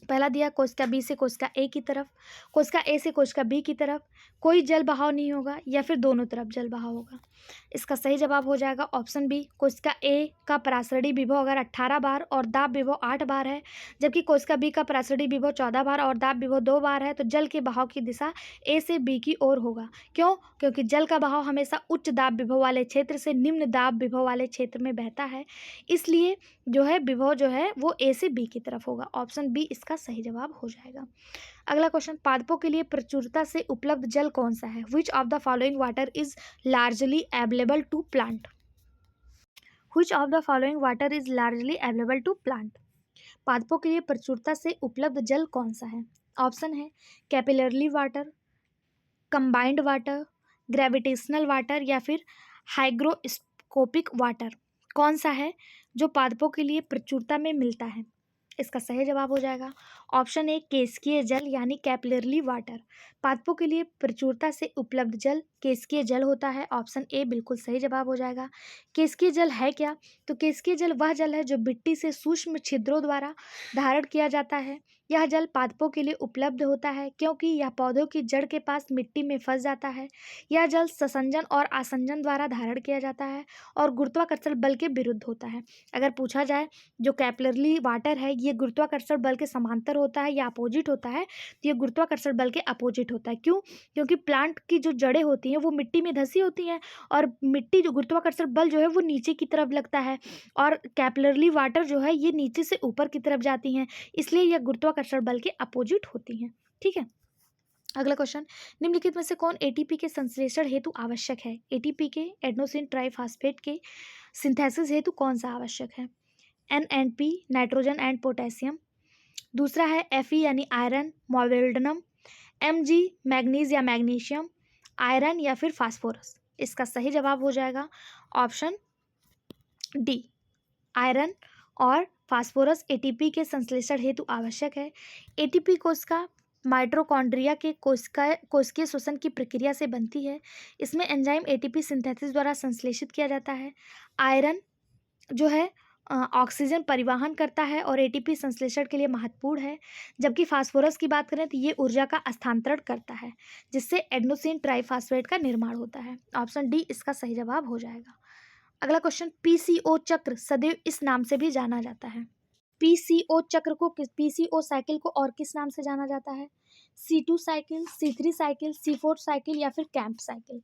पहला दिया कोशिका बी से कोशिका ए की तरफ, कोशिका ए से कोशिका बी की तरफ कोई जल बहाव नहीं होगा, या फिर दोनों तरफ जल बहाव होगा। इसका सही जवाब हो जाएगा ऑप्शन बी, कोशिका ए का परासरणी विभव अगर 18 बार और दाब विभव 8 बार है, जबकि कोशिका बी का परासरणी विभव 14 बार और दाब विभव 2 बार है, तो जल के बहाव की दिशा ए से बी की ओर होगा। क्यों? क्योंकि जल का बहाव हमेशा उच्च दाब विभव वाले क्षेत्र से निम्न दाब विभव वाले क्षेत्र में बहता है, इसलिए जो है विभव जो है वो ए से बी की तरफ होगा। ऑप्शन बी इसका सही जवाब हो जाएगा। अगला क्वेश्चन, पादपों के लिए प्रचुरता से उपलब्ध जल कौन सा है। Which of the following water is largely available to plant. Which of the following water is largely available to plant. पादपों के लिए प्रचुरता से उपलब्ध जल कौन सा है। ऑप्शन है capillary water, combined water, gravitational water या फिर हाइग्रोस्कोपिक वाटर। कौन सा है जो पादपों के लिए प्रचुरता में मिलता है। इसका सही जवाब हो जाएगा ऑप्शन ए केशिकीय जल यानी कैपिलरली वाटर। पादपों के लिए प्रचुरता से उपलब्ध जल केशिकीय जल होता है। ऑप्शन ए बिल्कुल सही जवाब हो जाएगा। केशिकीय जल है क्या, तो केशिकीय जल वह जल है जो मिट्टी से सूक्ष्म छिद्रों द्वारा धारण किया जाता है। यह जल पादपों के लिए उपलब्ध होता है क्योंकि यह पौधों की जड़ के पास मिट्टी में फंस जाता है। यह जल ससंजन और आसंजन द्वारा धारण किया जाता है और गुरुत्वाकर्षण बल के विरुद्ध होता है। अगर पूछा जाए जो कैपिलरली वाटर है ये गुरुत्वाकर्षण बल के समांतर होता है या अपोजिट होता है, तो ये गुरुत्वाकर्षण बल के अपोजिट होता है। क्यों? क्योंकि प्लांट की जो जड़ें होती हैं वो मिट्टी में धसी होती हैं और मिट्टी जो गुरुत्वाकर्षण बल जो है वो नीचे की तरफ लगता है, और कैपिलरली वाटर जो है ये नीचे से ऊपर की तरफ जाती हैं, इसलिए यह गुरुत्वाकर्षण बल के अपोजिट होती हैं। ठीक है, अगला क्वेश्चन, निम्नलिखित में से कौन एटीपी के संश्लेषण हेतु आवश्यक है। एटीपी के एडेनोसिन ट्राइफॉस्फेट के सिंथेसिस हेतु कौन सा आवश्यक है। NNP नाइट्रोजन एंड पोटेशियम, दूसरा है Fe यानी आयरन मोलिब्डेनम, Mg मैग्नीज या मैग्नीशियम, आयरन या फिर फास्फोरस। इसका सही जवाब हो जाएगा ऑप्शन डी, आयरन और फास्फोरस एटीपी के संश्लेषण हेतु आवश्यक है। एटीपी कोशिका माइटोकॉन्ड्रिया के कोशिकीय श्वसन की प्रक्रिया से बनती है। इसमें एंजाइम एटीपी सिंथेसिस द्वारा संश्लेषित किया जाता है। आयरन जो है ऑक्सीजन परिवहन करता है और एटीपी संश्लेषण के लिए महत्वपूर्ण है, जबकि फास्फोरस की बात करें तो ये ऊर्जा का स्थानांतरण करता है जिससे एडेनोसिन ट्राइफॉस्फेट का निर्माण होता है। ऑप्शन डी इसका सही जवाब हो जाएगा। अगला क्वेश्चन, पीसीओ चक्र सदैव इस नाम से भी जाना जाता है। पीसीओ चक्र को पीसीओ साइकिल को और किस नाम से जाना जाता है। C2 cycle, C3 cycle, C4 cycle या फिर कैंप साइकिल।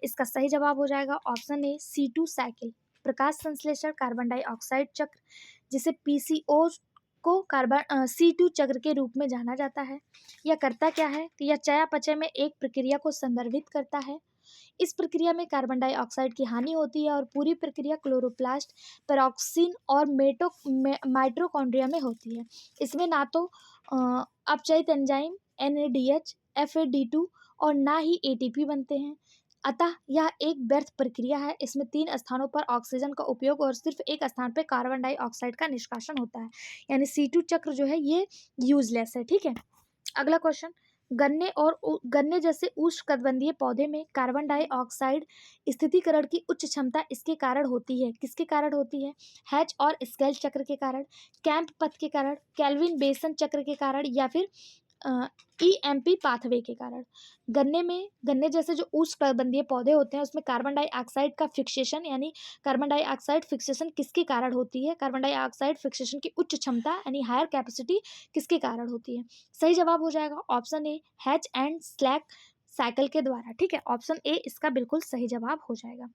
इसका सही जवाब हो जाएगा ऑप्शन ए C2 साइकिल। प्रकाश संश्लेषण कार्बन डाइऑक्साइड चक्र जिसे पीसीओ को कार्बन C2 चक्र के रूप में जाना जाता है। यह करता क्या है, तो यह चयापचय में एक प्रक्रिया को संदर्भित करता है। इस प्रक्रिया में कार्बन डाइऑक्साइड की हानि होती है और पूरी प्रक्रिया क्लोरोप्लास्ट, पेरोक्सिन और माइटोकॉन्ड्रिया में होती है। इसमें ना तो अपचयित एंजाइम NADH, FAD2 और ना ही एटीपी बनते हैं, अतः यह एक व्यर्थ प्रक्रिया है। इसमें 3 स्थानों पर ऑक्सीजन का उपयोग और सिर्फ एक स्थान पर कार्बन डाइऑक्साइड का निष्कासन होता है, यानी C2 चक्र जो है ये यूजलेस है। ठीक है, अगला क्वेश्चन, गन्ने जैसे उष्णकटिबंधीय पौधे में कार्बन डाइऑक्साइड स्थिरीकरण की उच्च क्षमता इसके कारण होती है, किसके कारण होती है? हैच और स्केल चक्र के कारण, कैंप पथ के कारण, केल्विन बेसन चक्र के कारण, या फिर EMP पाथवे के कारण। गन्ने जैसे जो उष्णकटिबंधीय पौधे होते हैं उसमें कार्बन डाइऑक्साइड का फिक्सेशन, यानी कार्बन डाइऑक्साइड फिक्सेशन किसके कारण होती है? कार्बन डाइऑक्साइड फिक्सेशन की उच्च क्षमता यानी हायर कैपेसिटी किसके कारण होती है? सही जवाब हो जाएगा option A, hatch and slack cycle के द्वारा। ठीक है, ऑप्शन ए इसका बिल्कुल सही जवाब हो जाएगा।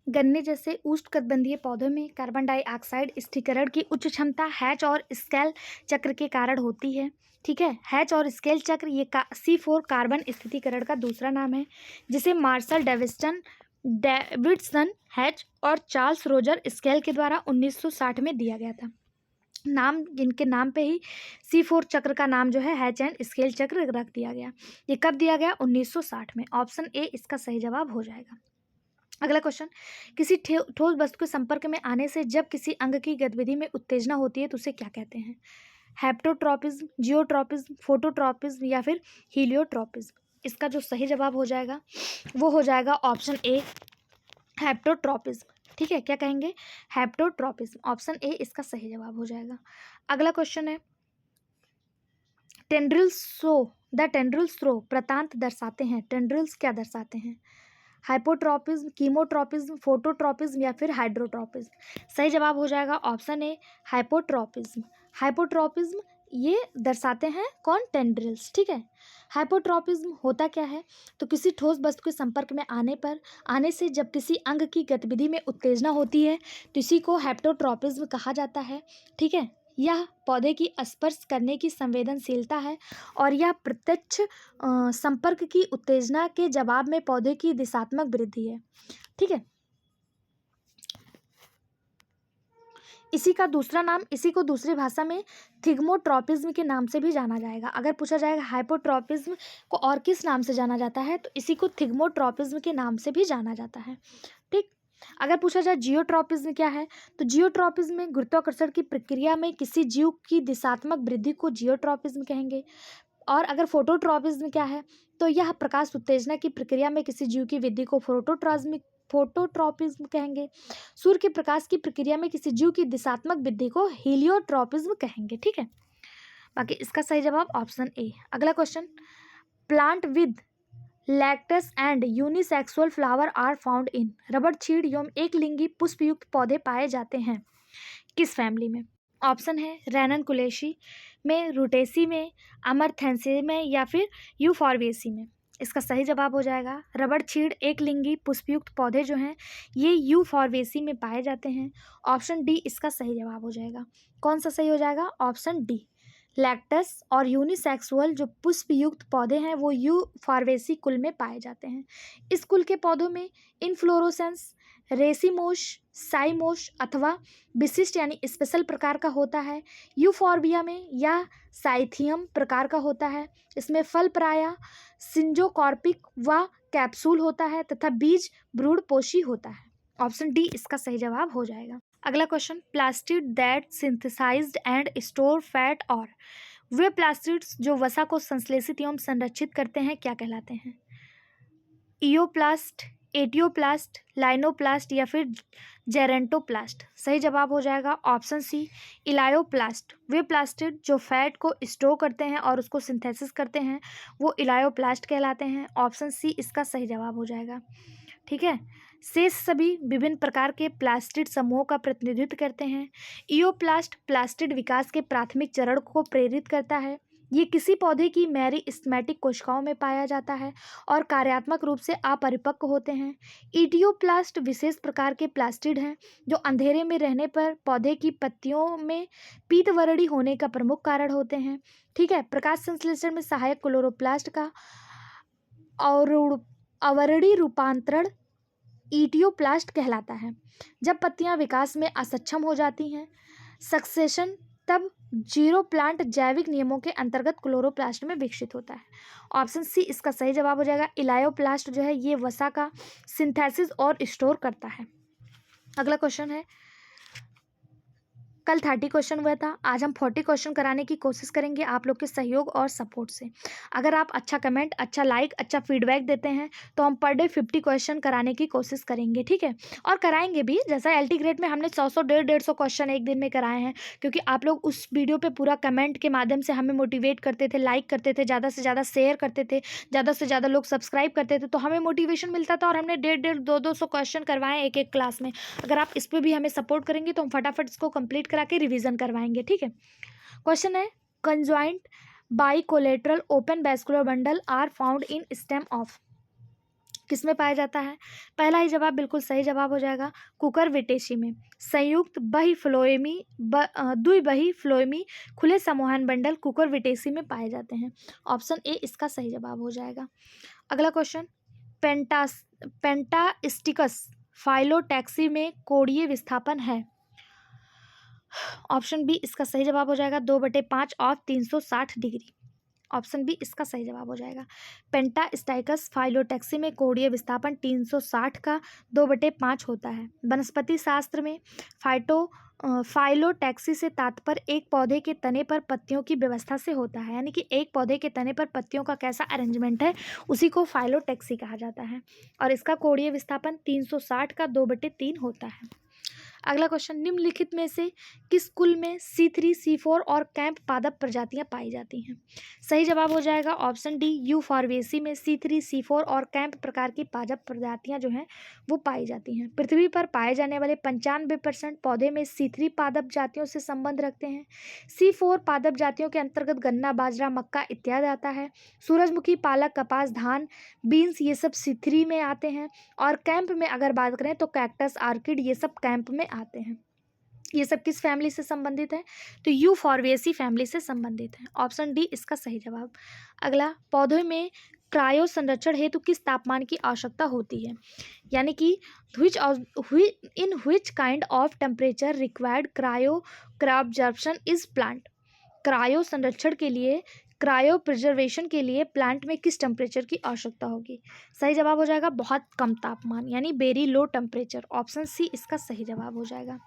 गन्ने जैसे उष्णकटिबंधीय पौधों में कार्बन डाइऑक्साइड स्थिरीकरण की उच्च क्षमता हैच और स्केल चक्र के कारण होती है। ठीक है, हैच और स्केल चक्र ये C4 कार्बन स्थिरीकरण का दूसरा नाम है, जिसे मार्शल डेविडसन हैच और चार्ल्स रोजर स्केल के द्वारा 1960 में दिया गया था। नाम, जिनके नाम पे ही C4 चक्र का नाम जो है हैच एंड स्केल चक्र रख दिया गया। ये कब दिया गया? 1960 में। ऑप्शन ए इसका सही जवाब हो जाएगा। अगला क्वेश्चन, किसी ठोस वस्तु के संपर्क में आने से जब किसी अंग की गतिविधि में उत्तेजना होती है तो उसे क्या कहते हैं? हेप्टोट्रोपिज्म, जियोट्रोपिज्म, फोटोट्रोपिज्म, या फिर हीलियोट्रोपिज्म। इसका जो सही जवाब हो जाएगा वो हो जाएगा ऑप्शन ए, हेप्टोट्रोपिज्म। ठीक है, क्या कहेंगे? हेप्टोट्रोपिज्म। ऑप्शन ए इसका सही जवाब हो जाएगा। अगला क्वेश्चन है, टेंड्रिल्स थ्रो प्रतांत दर्शाते हैं। टेंड्रिल्स क्या दर्शाते हैं? हाइपोट्रोपिज्म, कीमोट्रोपिज्म, फोटोट्रोपिज्म, या फिर हाइड्रोट्रोपिज्म। सही जवाब हो जाएगा ऑप्शन ए, हाइपोट्रोपिज्म। हाइपोट्रोपिज्म ये दर्शाते हैं कौन? टेंड्रिल्स। ठीक है, हाइपोट्रोपिज्म होता क्या है? तो किसी ठोस वस्तु के संपर्क में आने से जब किसी अंग की गतिविधि में उत्तेजना होती है तो इसी को हेप्टोट्रोपिज्म कहा जाता है। ठीक है, यह पौधे की स्पर्श करने की संवेदनशीलता है और यह प्रत्यक्ष संपर्क की उत्तेजना के जवाब में पौधे की दिशात्मक वृद्धि है। ठीक है, इसी को दूसरी भाषा में थिग्मोट्रोपिज्म के नाम से भी जाना जाएगा। अगर पूछा जाएगा हाइपोट्रोपिज्म को और किस नाम से जाना जाता है तो इसी को थिग्मोट्रोपिज्म के नाम से भी जाना जाता है। ठीक, अगर पूछा जाए जियोट्रोपिज्म क्या है तो जियोट्रोपिज्म में गुरुत्वाकर्षण की प्रक्रिया में किसी जीव की दिशात्मक वृद्धि को जियोट्रोपिज्म कहेंगे। और अगर फोटोट्रोपिज्म क्या है तो यह प्रकाश उत्तेजना की प्रक्रिया में किसी जीव की वृद्धि को फोटोट्रोपिज्म कहेंगे। सूर्य के प्रकाश की प्रक्रिया में किसी जीव की दिशात्मक वृद्धि को हीलियोट्रोपिज्म कहेंगे। ठीक है, बाकी इसका सही जवाब ऑप्शन ए। अगला question, plant with latex and unisexual flower are found in. रबड़ छीड़ एवं एक लिंगी पुष्पयुक्त पौधे पाए जाते हैं किस फैमिली में? ऑप्शन है रैननकुलेसी में, रूटेसी में, अमरथेंसे में, या फिर यूफॉर्बिएसी में। इसका सही जवाब हो जाएगा रबड़ छीड़ एक लिंगी पुष्पयुक्त पौधे जो हैं ये यूफॉर्बिएसी में पाए जाते हैं। ऑप्शन डी इसका सही जवाब हो जाएगा। कौन सा सही हो जाएगा? Option D. लैक्टस और यूनिसेक्सुअल जो पुष्पयुक्त पौधे हैं वो यूफॉर्बिएसी कुल में पाए जाते हैं। इस कुल के पौधों में इनफ्लोरोसेंस रेसिमोस, साइमोस अथवा विशिष्ट यानी स्पेशल प्रकार का होता है। यूफॉर्बिया में या साइथियम प्रकार का होता है। इसमें फल प्रायः सिंजोकॉर्पिक व कैप्सूल होता है तथा बीज ब्रूडपोशी होता है। ऑप्शन डी इसका सही जवाब हो जाएगा। अगला question, plastid that synthesized and store fat और वे प्लास्टिड्स जो वसा को संश्लेषित एवं संरक्षित करते हैं क्या कहलाते हैं? इयोप्लास्ट, एटियोप्लास्ट, लाइनोप्लास्ट, या फिर जेरेंटोप्लास्ट। सही जवाब हो जाएगा ऑप्शन सी, इलायोप्लास्ट। वे प्लास्टिड जो फैट को स्टोर करते हैं और उसको सिंथेसिस करते हैं वो इलायोप्लास्ट कहलाते हैं। ऑप्शन सी इसका सही जवाब हो जाएगा। ठीक है, शेष सभी विभिन्न प्रकार के प्लास्टिड समूहों का प्रतिनिधित्व करते हैं। इयोप्लास्ट प्लास्टिड विकास के प्राथमिक चरण को प्रेरित करता है। ये किसी पौधे की मेरिस्टेमेटिक कोशिकाओं में पाया जाता है और कार्यात्मक रूप से अपरिपक्व होते हैं। इटियोप्लास्ट विशेष प्रकार के प्लास्टिड हैं जो अंधेरे में रहने पर पौधे की पत्तियों में पीतवर्णी होने का प्रमुख कारण होते हैं। ठीक है, प्रकाश संश्लेषण में सहायक क्लोरोप्लास्ट का और अवर्णी रूपांतरण इटियोप्लास्ट कहलाता है। जब पत्तियां विकास में असक्षम हो जाती हैं सक्सेशन तब जीरो प्लांट जैविक नियमों के अंतर्गत क्लोरोप्लास्ट में विकसित होता है। ऑप्शन सी इसका सही जवाब हो जाएगा। इलायोप्लास्ट जो है ये वसा का सिंथेसिस और स्टोर करता है। अगला क्वेश्चन है, कल 30 क्वेश्चन हुआ था, आज हम 40 क्वेश्चन कराने की कोशिश करेंगे आप लोग के सहयोग और सपोर्ट से। अगर आप अच्छा कमेंट, अच्छा लाइक, अच्छा फीडबैक देते हैं तो हम पर डे 50 क्वेश्चन कराने की कोशिश करेंगे, ठीक है, और कराएंगे भी। जैसा एलटी ग्रेड में हमने 100 150 क्वेश्चन एक दिन में कराए हैं, क्योंकि आप लोग उस वीडियो पर पूरा कमेंट के माध्यम से हमें मोटिवेट करते थे, लाइक करते थे, ज़्यादा से ज़्यादा शेयर करते थे, ज़्यादा से ज़्यादा लोग सब्सक्राइब करते थे, तो हमें मोटिवेशन मिलता था और हमने 150 200 क्वेश्चन करवाए एक एक क्लास में। अगर आप इस पर भी हमें सपोर्ट करेंगे तो हम फटाफट इसको कंप्लीट करा के रिवीजन करवाएंगे, ठीक है। क्वेश्चन है, conjoint bicollateral open vascular bundle are found in stem of, किसमें पाया जाता है? पहला ही जवाब बिल्कुल सही जवाब हो जाएगा, कुकुरबिटेसी में। संयुक्त बहिफ्लोएमी द्विबही फ्लोएमी खुले समूहन बंडल कुकुरबिटेसी में पाए जाते हैं। ऑप्शन ए इसका सही जवाब हो जाएगा। अगला क्वेश्चन, पेंटास्टिकस फाइलोटैक्सी में कोणीय विस्थापन है। ऑप्शन बी इसका सही जवाब हो जाएगा, 2/5 ऑफ 360 डिग्री। ऑप्शन बी इसका सही जवाब हो जाएगा। पेंटास्टाइकस फाइलोटैक्सी में कोणीय विस्थापन 360 का 2/5 होता है। वनस्पति शास्त्र में फाइलोटैक्सी से तात्पर्य एक पौधे के तने पर पत्तियों की व्यवस्था से होता है, यानी कि एक पौधे के तने पर पत्तियों का कैसा अरेंजमेंट है उसी को फाइलोटैक्सी कहा जाता है, और इसका कोणीय विस्थापन 360 का 2/3 होता है। अगला क्वेश्चन, निम्नलिखित में से किस कुल में C3 C4 और कैंप पादप प्रजातियां पाई जाती हैं? सही जवाब हो जाएगा ऑप्शन डी, यूफॉर्बिएसी में C3 C4 और कैंप प्रकार की पादप प्रजातियां जो हैं वो पाई जाती हैं। पृथ्वी पर पाए जाने वाले 95% पौधे में C3 पादप जातियों से संबंध रखते हैं। C4 पादप जातियों के अंतर्गत गन्ना, बाजरा, मक्का इत्यादि आता है। सूरजमुखी, पालक, कपास, धान, बीन्स ये सब C3 में आते हैं। और कैंप में अगर बात करें तो कैक्टस, आर्किड ये सब कैंप में आते हैं। ये सब किस फैमिली से संबंधित है? तो यूफॉर्बिएसी फैमिली से संबंधित है। ऑप्शन डी इसका सही जवाब। अगला, पौधों में क्रायो संरक्षण हेतु किस तापमान की आवश्यकता होती है? यानी कि in which kind of temperature required cryopreservation is plant. Cryo संरक्षण के लिए, क्रायो प्रिजर्वेशन के लिए प्लांट में किस टेम्परेचर की आवश्यकता होगी? सही जवाब हो जाएगा बहुत कम तापमान, यानी very low temperature. Option C इसका सही जवाब हो जाएगा।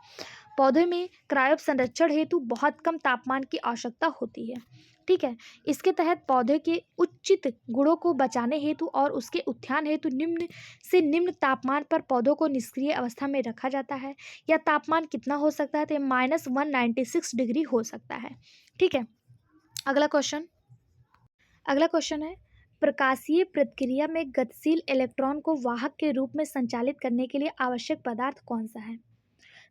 पौधे में क्रायो संरक्षण हेतु बहुत कम तापमान की आवश्यकता होती है, ठीक है। इसके तहत पौधे के उचित गुणों को बचाने हेतु और उसके उत्थान हेतु निम्न से निम्न तापमान पर पौधों को निष्क्रिय अवस्था में रखा जाता है। यह तापमान कितना हो सकता है? तो -196 डिग्री हो सकता है, ठीक है। अगला क्वेश्चन है, प्रकाशीय प्रतिक्रिया में गतिशील इलेक्ट्रॉन को वाहक के रूप में संचालित करने के लिए आवश्यक पदार्थ कौन सा है?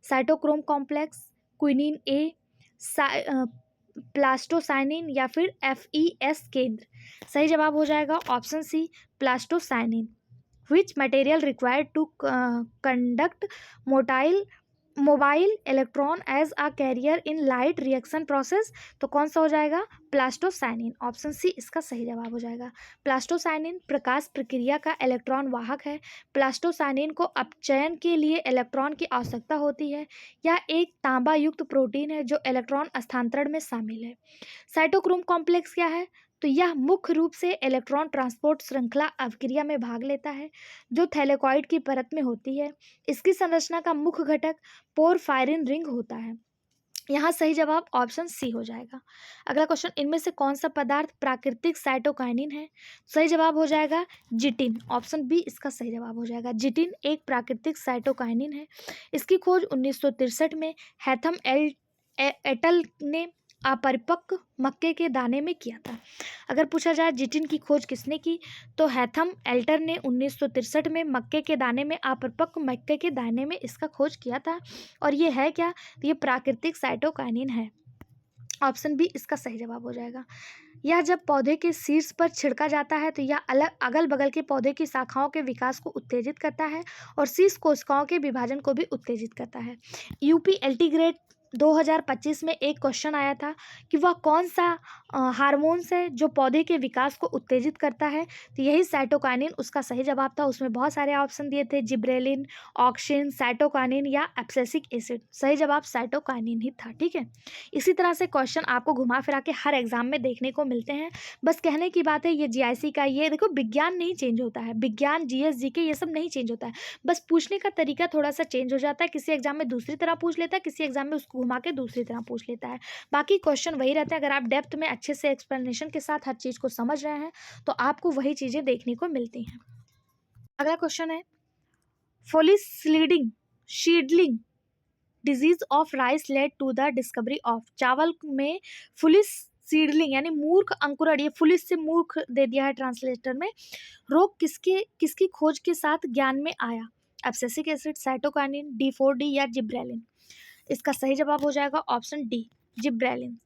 Cytochrome complex, quinine A, plastocyanin या फिर FES केंद्र। सही जवाब हो जाएगा option C, plastocyanin. Which material required to conduct mobile electron as a carrier in light reaction process. तो कौन सा हो जाएगा? प्लास्टोसाइनिन। ऑप्शन सी इसका सही जवाब हो जाएगा। प्लास्टोसाइनिन प्रकाश प्रक्रिया का इलेक्ट्रॉन वाहक है। प्लास्टोसाइनिन को अपचयन के लिए इलेक्ट्रॉन की आवश्यकता होती है। यह एक तांबा युक्त प्रोटीन है जो इलेक्ट्रॉन स्थानांतरण में शामिल है। साइटोक्रोम कॉम्प्लेक्स क्या है? तो यह मुख्य रूप से इलेक्ट्रॉन ट्रांसपोर्ट श्रृंखला अवक्रिया में भाग लेता है जो थैलेकॉइड की परत में होती है। इसकी संरचना का मुख्य घटक पोरफायरिन रिंग होता है। यहाँ सही जवाब ऑप्शन सी हो जाएगा। अगला क्वेश्चन, इनमें से कौन सा पदार्थ प्राकृतिक साइटोकाइनिन है? सही जवाब हो जाएगा जिटिन। ऑप्शन बी इसका सही जवाब हो जाएगा। जिटिन एक प्राकृतिक साइटोकाइनिन है। इसकी खोज 1963 में हैथम एटल ने अपरिपक्व मक्के के दाने में किया था। अगर पूछा जाए जिटिन की खोज किसने की, तो हैथम एल्टर ने 1963 में मक्के के दाने में, अपरिपक्व मक्के के दाने में इसका खोज किया था। और ये है क्या? तो ये प्राकृतिक साइटोकाइनिन है। ऑप्शन बी इसका सही जवाब हो जाएगा। यह जब पौधे के शीर्ष पर छिड़का जाता है तो यह अगल बगल के पौधे की शाखाओं के विकास को उत्तेजित करता है और शीर्ष कोशिकाओं के विभाजन को भी उत्तेजित करता है। यूपी एल्टीग्रेड 2025 में एक क्वेश्चन आया था कि वह कौन सा हार्मोन्स है जो पौधे के विकास को उत्तेजित करता है, तो यही साइटोकाइनिन उसका सही जवाब था। उसमें बहुत सारे ऑप्शन दिए थे, जिब्रेलिन, ऑक्सिन, साइटोकाइनिन या एब्सिसिक एसिड। सही जवाब साइटोकाइनिन ही था। ठीक है, इसी तरह से क्वेश्चन आपको घुमा फिरा के हर एग्जाम में देखने को मिलते हैं। बस कहने की बात है, ये जीआईसी का ये देखो, विज्ञान नहीं चेंज होता है, विज्ञान, जीएस, जीके ये सब नहीं चेंज होता है, बस पूछने का तरीका थोड़ा सा चेंज हो जाता है। किसी एग्जाम में दूसरी तरह पूछ लेता है, किसी एग्जाम में उसको घुमा के दूसरी तरह पूछ लेता है। बाकी क्वेश्चन वही रहते हैं। अगर आप डेप्थ में अच्छे से एक्सप्लेनेशन के साथ हर चीज़ को समझ रहे हैं तो आपको वही चीज़ें देखने को मिलती हैं। अगला क्वेश्चन है, foolish seedling disease of rice led to the discovery of. चावल में फुलिस सीडलिंग यानी मूर्ख अंकुरण, ये फुलिस से मूर्ख दे दिया है ट्रांसलेटर में, रोग किसकी खोज के साथ ज्ञान में आया? एब्सिसिक एसिड, साइटोकाइनिन, D4D या जिब्रेलिन। इसका सही जवाब हो जाएगा ऑप्शन डी, जिब्रेलिन।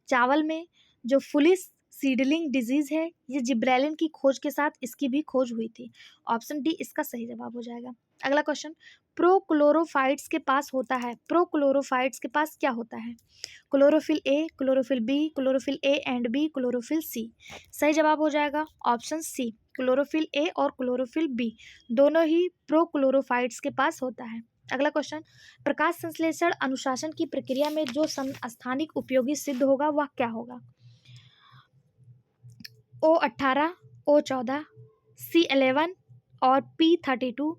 चावल में जो फुलिस सीडलिंग डिजीज है, ये जिब्रेलिन की खोज के साथ इसकी भी खोज हुई थी। ऑप्शन डी इसका सही जवाब हो जाएगा। अगला क्वेश्चन, प्रोक्लोरोफाइट्स के पास होता है, प्रोक्लोरोफाइट्स के पास क्या होता है? Chlorophyll A, chlorophyll B, chlorophyll A and B, chlorophyll C. सही जवाब हो जाएगा ऑप्शन सी, क्लोरोफिल ए और क्लोरोफिल बी दोनों ही प्रोक्लोरोफाइट्स के पास होता है। अगला क्वेश्चन, प्रकाश संश्लेषण अनुशासन की प्रक्रिया में जो समस्थानिक उपयोगी सिद्ध होगा वह क्या होगा? O18, O14, C11 और P32,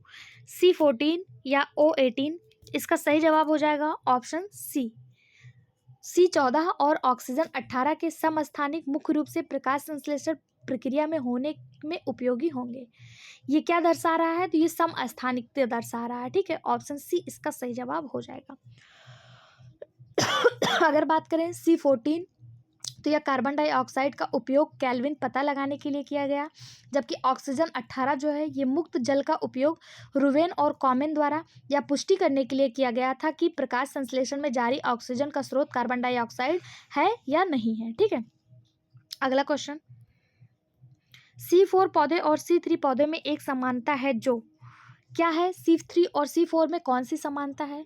C14 या O18। इसका सही जवाब हो जाएगा ऑप्शन सी, C14 और ऑक्सीजन 18 के समस्थानिक मुख्य रूप से प्रकाश संश्लेषण प्रक्रिया में होने में उपयोगी होंगे। ये क्या दर्शा रहा है? तो ये समस्थानिकता दर्शा रहा है। ठीक है, ऑप्शन सी इसका सही जवाब हो जाएगा। अगर बात करें C14, तो यह कार्बन डाइऑक्साइड का उपयोग केल्विन पता लगाने के लिए किया गया, जबकि ऑक्सीजन 18 जो है ये मुक्त जल का उपयोग रुवेन और कॉमेन द्वारा यह पुष्टि करने के लिए किया गया था कि प्रकाश संश्लेषण में जारी ऑक्सीजन का स्रोत कार्बन डाइऑक्साइड है या नहीं है। ठीक है, अगला क्वेश्चन, C4 पौधे और C3 पौधे में एक समानता है जो क्या है? C3 और C4 में कौन सी समानता है?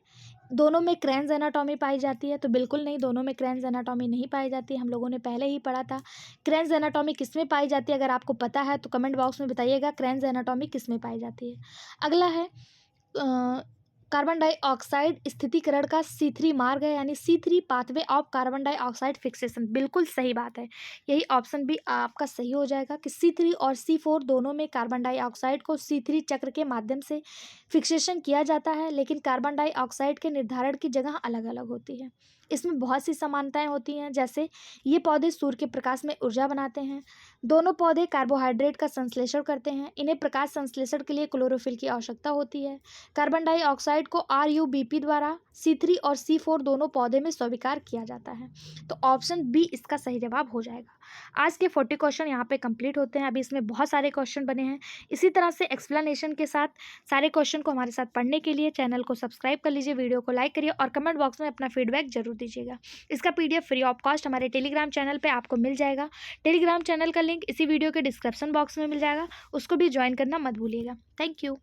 दोनों में क्रेन्स एनाटॉमी पाई जाती है? तो बिल्कुल नहीं, दोनों में क्रेन्स एनाटॉमी नहीं पाई जाती। हम लोगों ने पहले ही पढ़ा था। क्रेन्स एनाटॉमी किस में पाई जाती है? अगर आपको पता है तो कमेंट बॉक्स में बताइएगा क्रेन्स एनाटॉमी किस में पाई जाती है। अगला है कार्बन डाइऑक्साइड स्थितीकरण का C3 मार्ग है, यानी C3 pathway of carbon dioxide fixation. बिल्कुल सही बात है, यही ऑप्शन भी आपका सही हो जाएगा कि C3 और C4 दोनों में कार्बन डाइऑक्साइड को C3 चक्र के माध्यम से फिक्सेशन किया जाता है, लेकिन कार्बन डाइऑक्साइड के निर्धारण की जगह अलग अलग होती है। इसमें बहुत सी समानताएं होती हैं, जैसे ये पौधे सूर्य के प्रकाश में ऊर्जा बनाते हैं, दोनों पौधे कार्बोहाइड्रेट का संश्लेषण करते हैं, इन्हें प्रकाश संश्लेषण के लिए क्लोरोफिल की आवश्यकता होती है, कार्बन डाइऑक्साइड को RUBP द्वारा C3 और C4 दोनों पौधे में स्वीकार किया जाता है। तो ऑप्शन बी इसका सही जवाब हो जाएगा। आज के 40 क्वेश्चन यहाँ पे कंप्लीट होते हैं। अभी इसमें बहुत सारे क्वेश्चन बने हैं। इसी तरह से एक्सप्लेनेशन के साथ सारे क्वेश्चन को हमारे साथ पढ़ने के लिए चैनल को सब्सक्राइब कर लीजिए, वीडियो को लाइक करिए और कमेंट बॉक्स में अपना फीडबैक जरूर दीजिएगा। इसका PDF फ्री ऑफ कॉस्ट हमारे टेलीग्राम चैनल पर आपको मिल जाएगा। टेलीग्राम चैनल का लिंक इसी वीडियो के डिस्क्रिप्शन बॉक्स में मिल जाएगा, उसको भी ज्वाइन करना मत भूलिएगा। Thank you.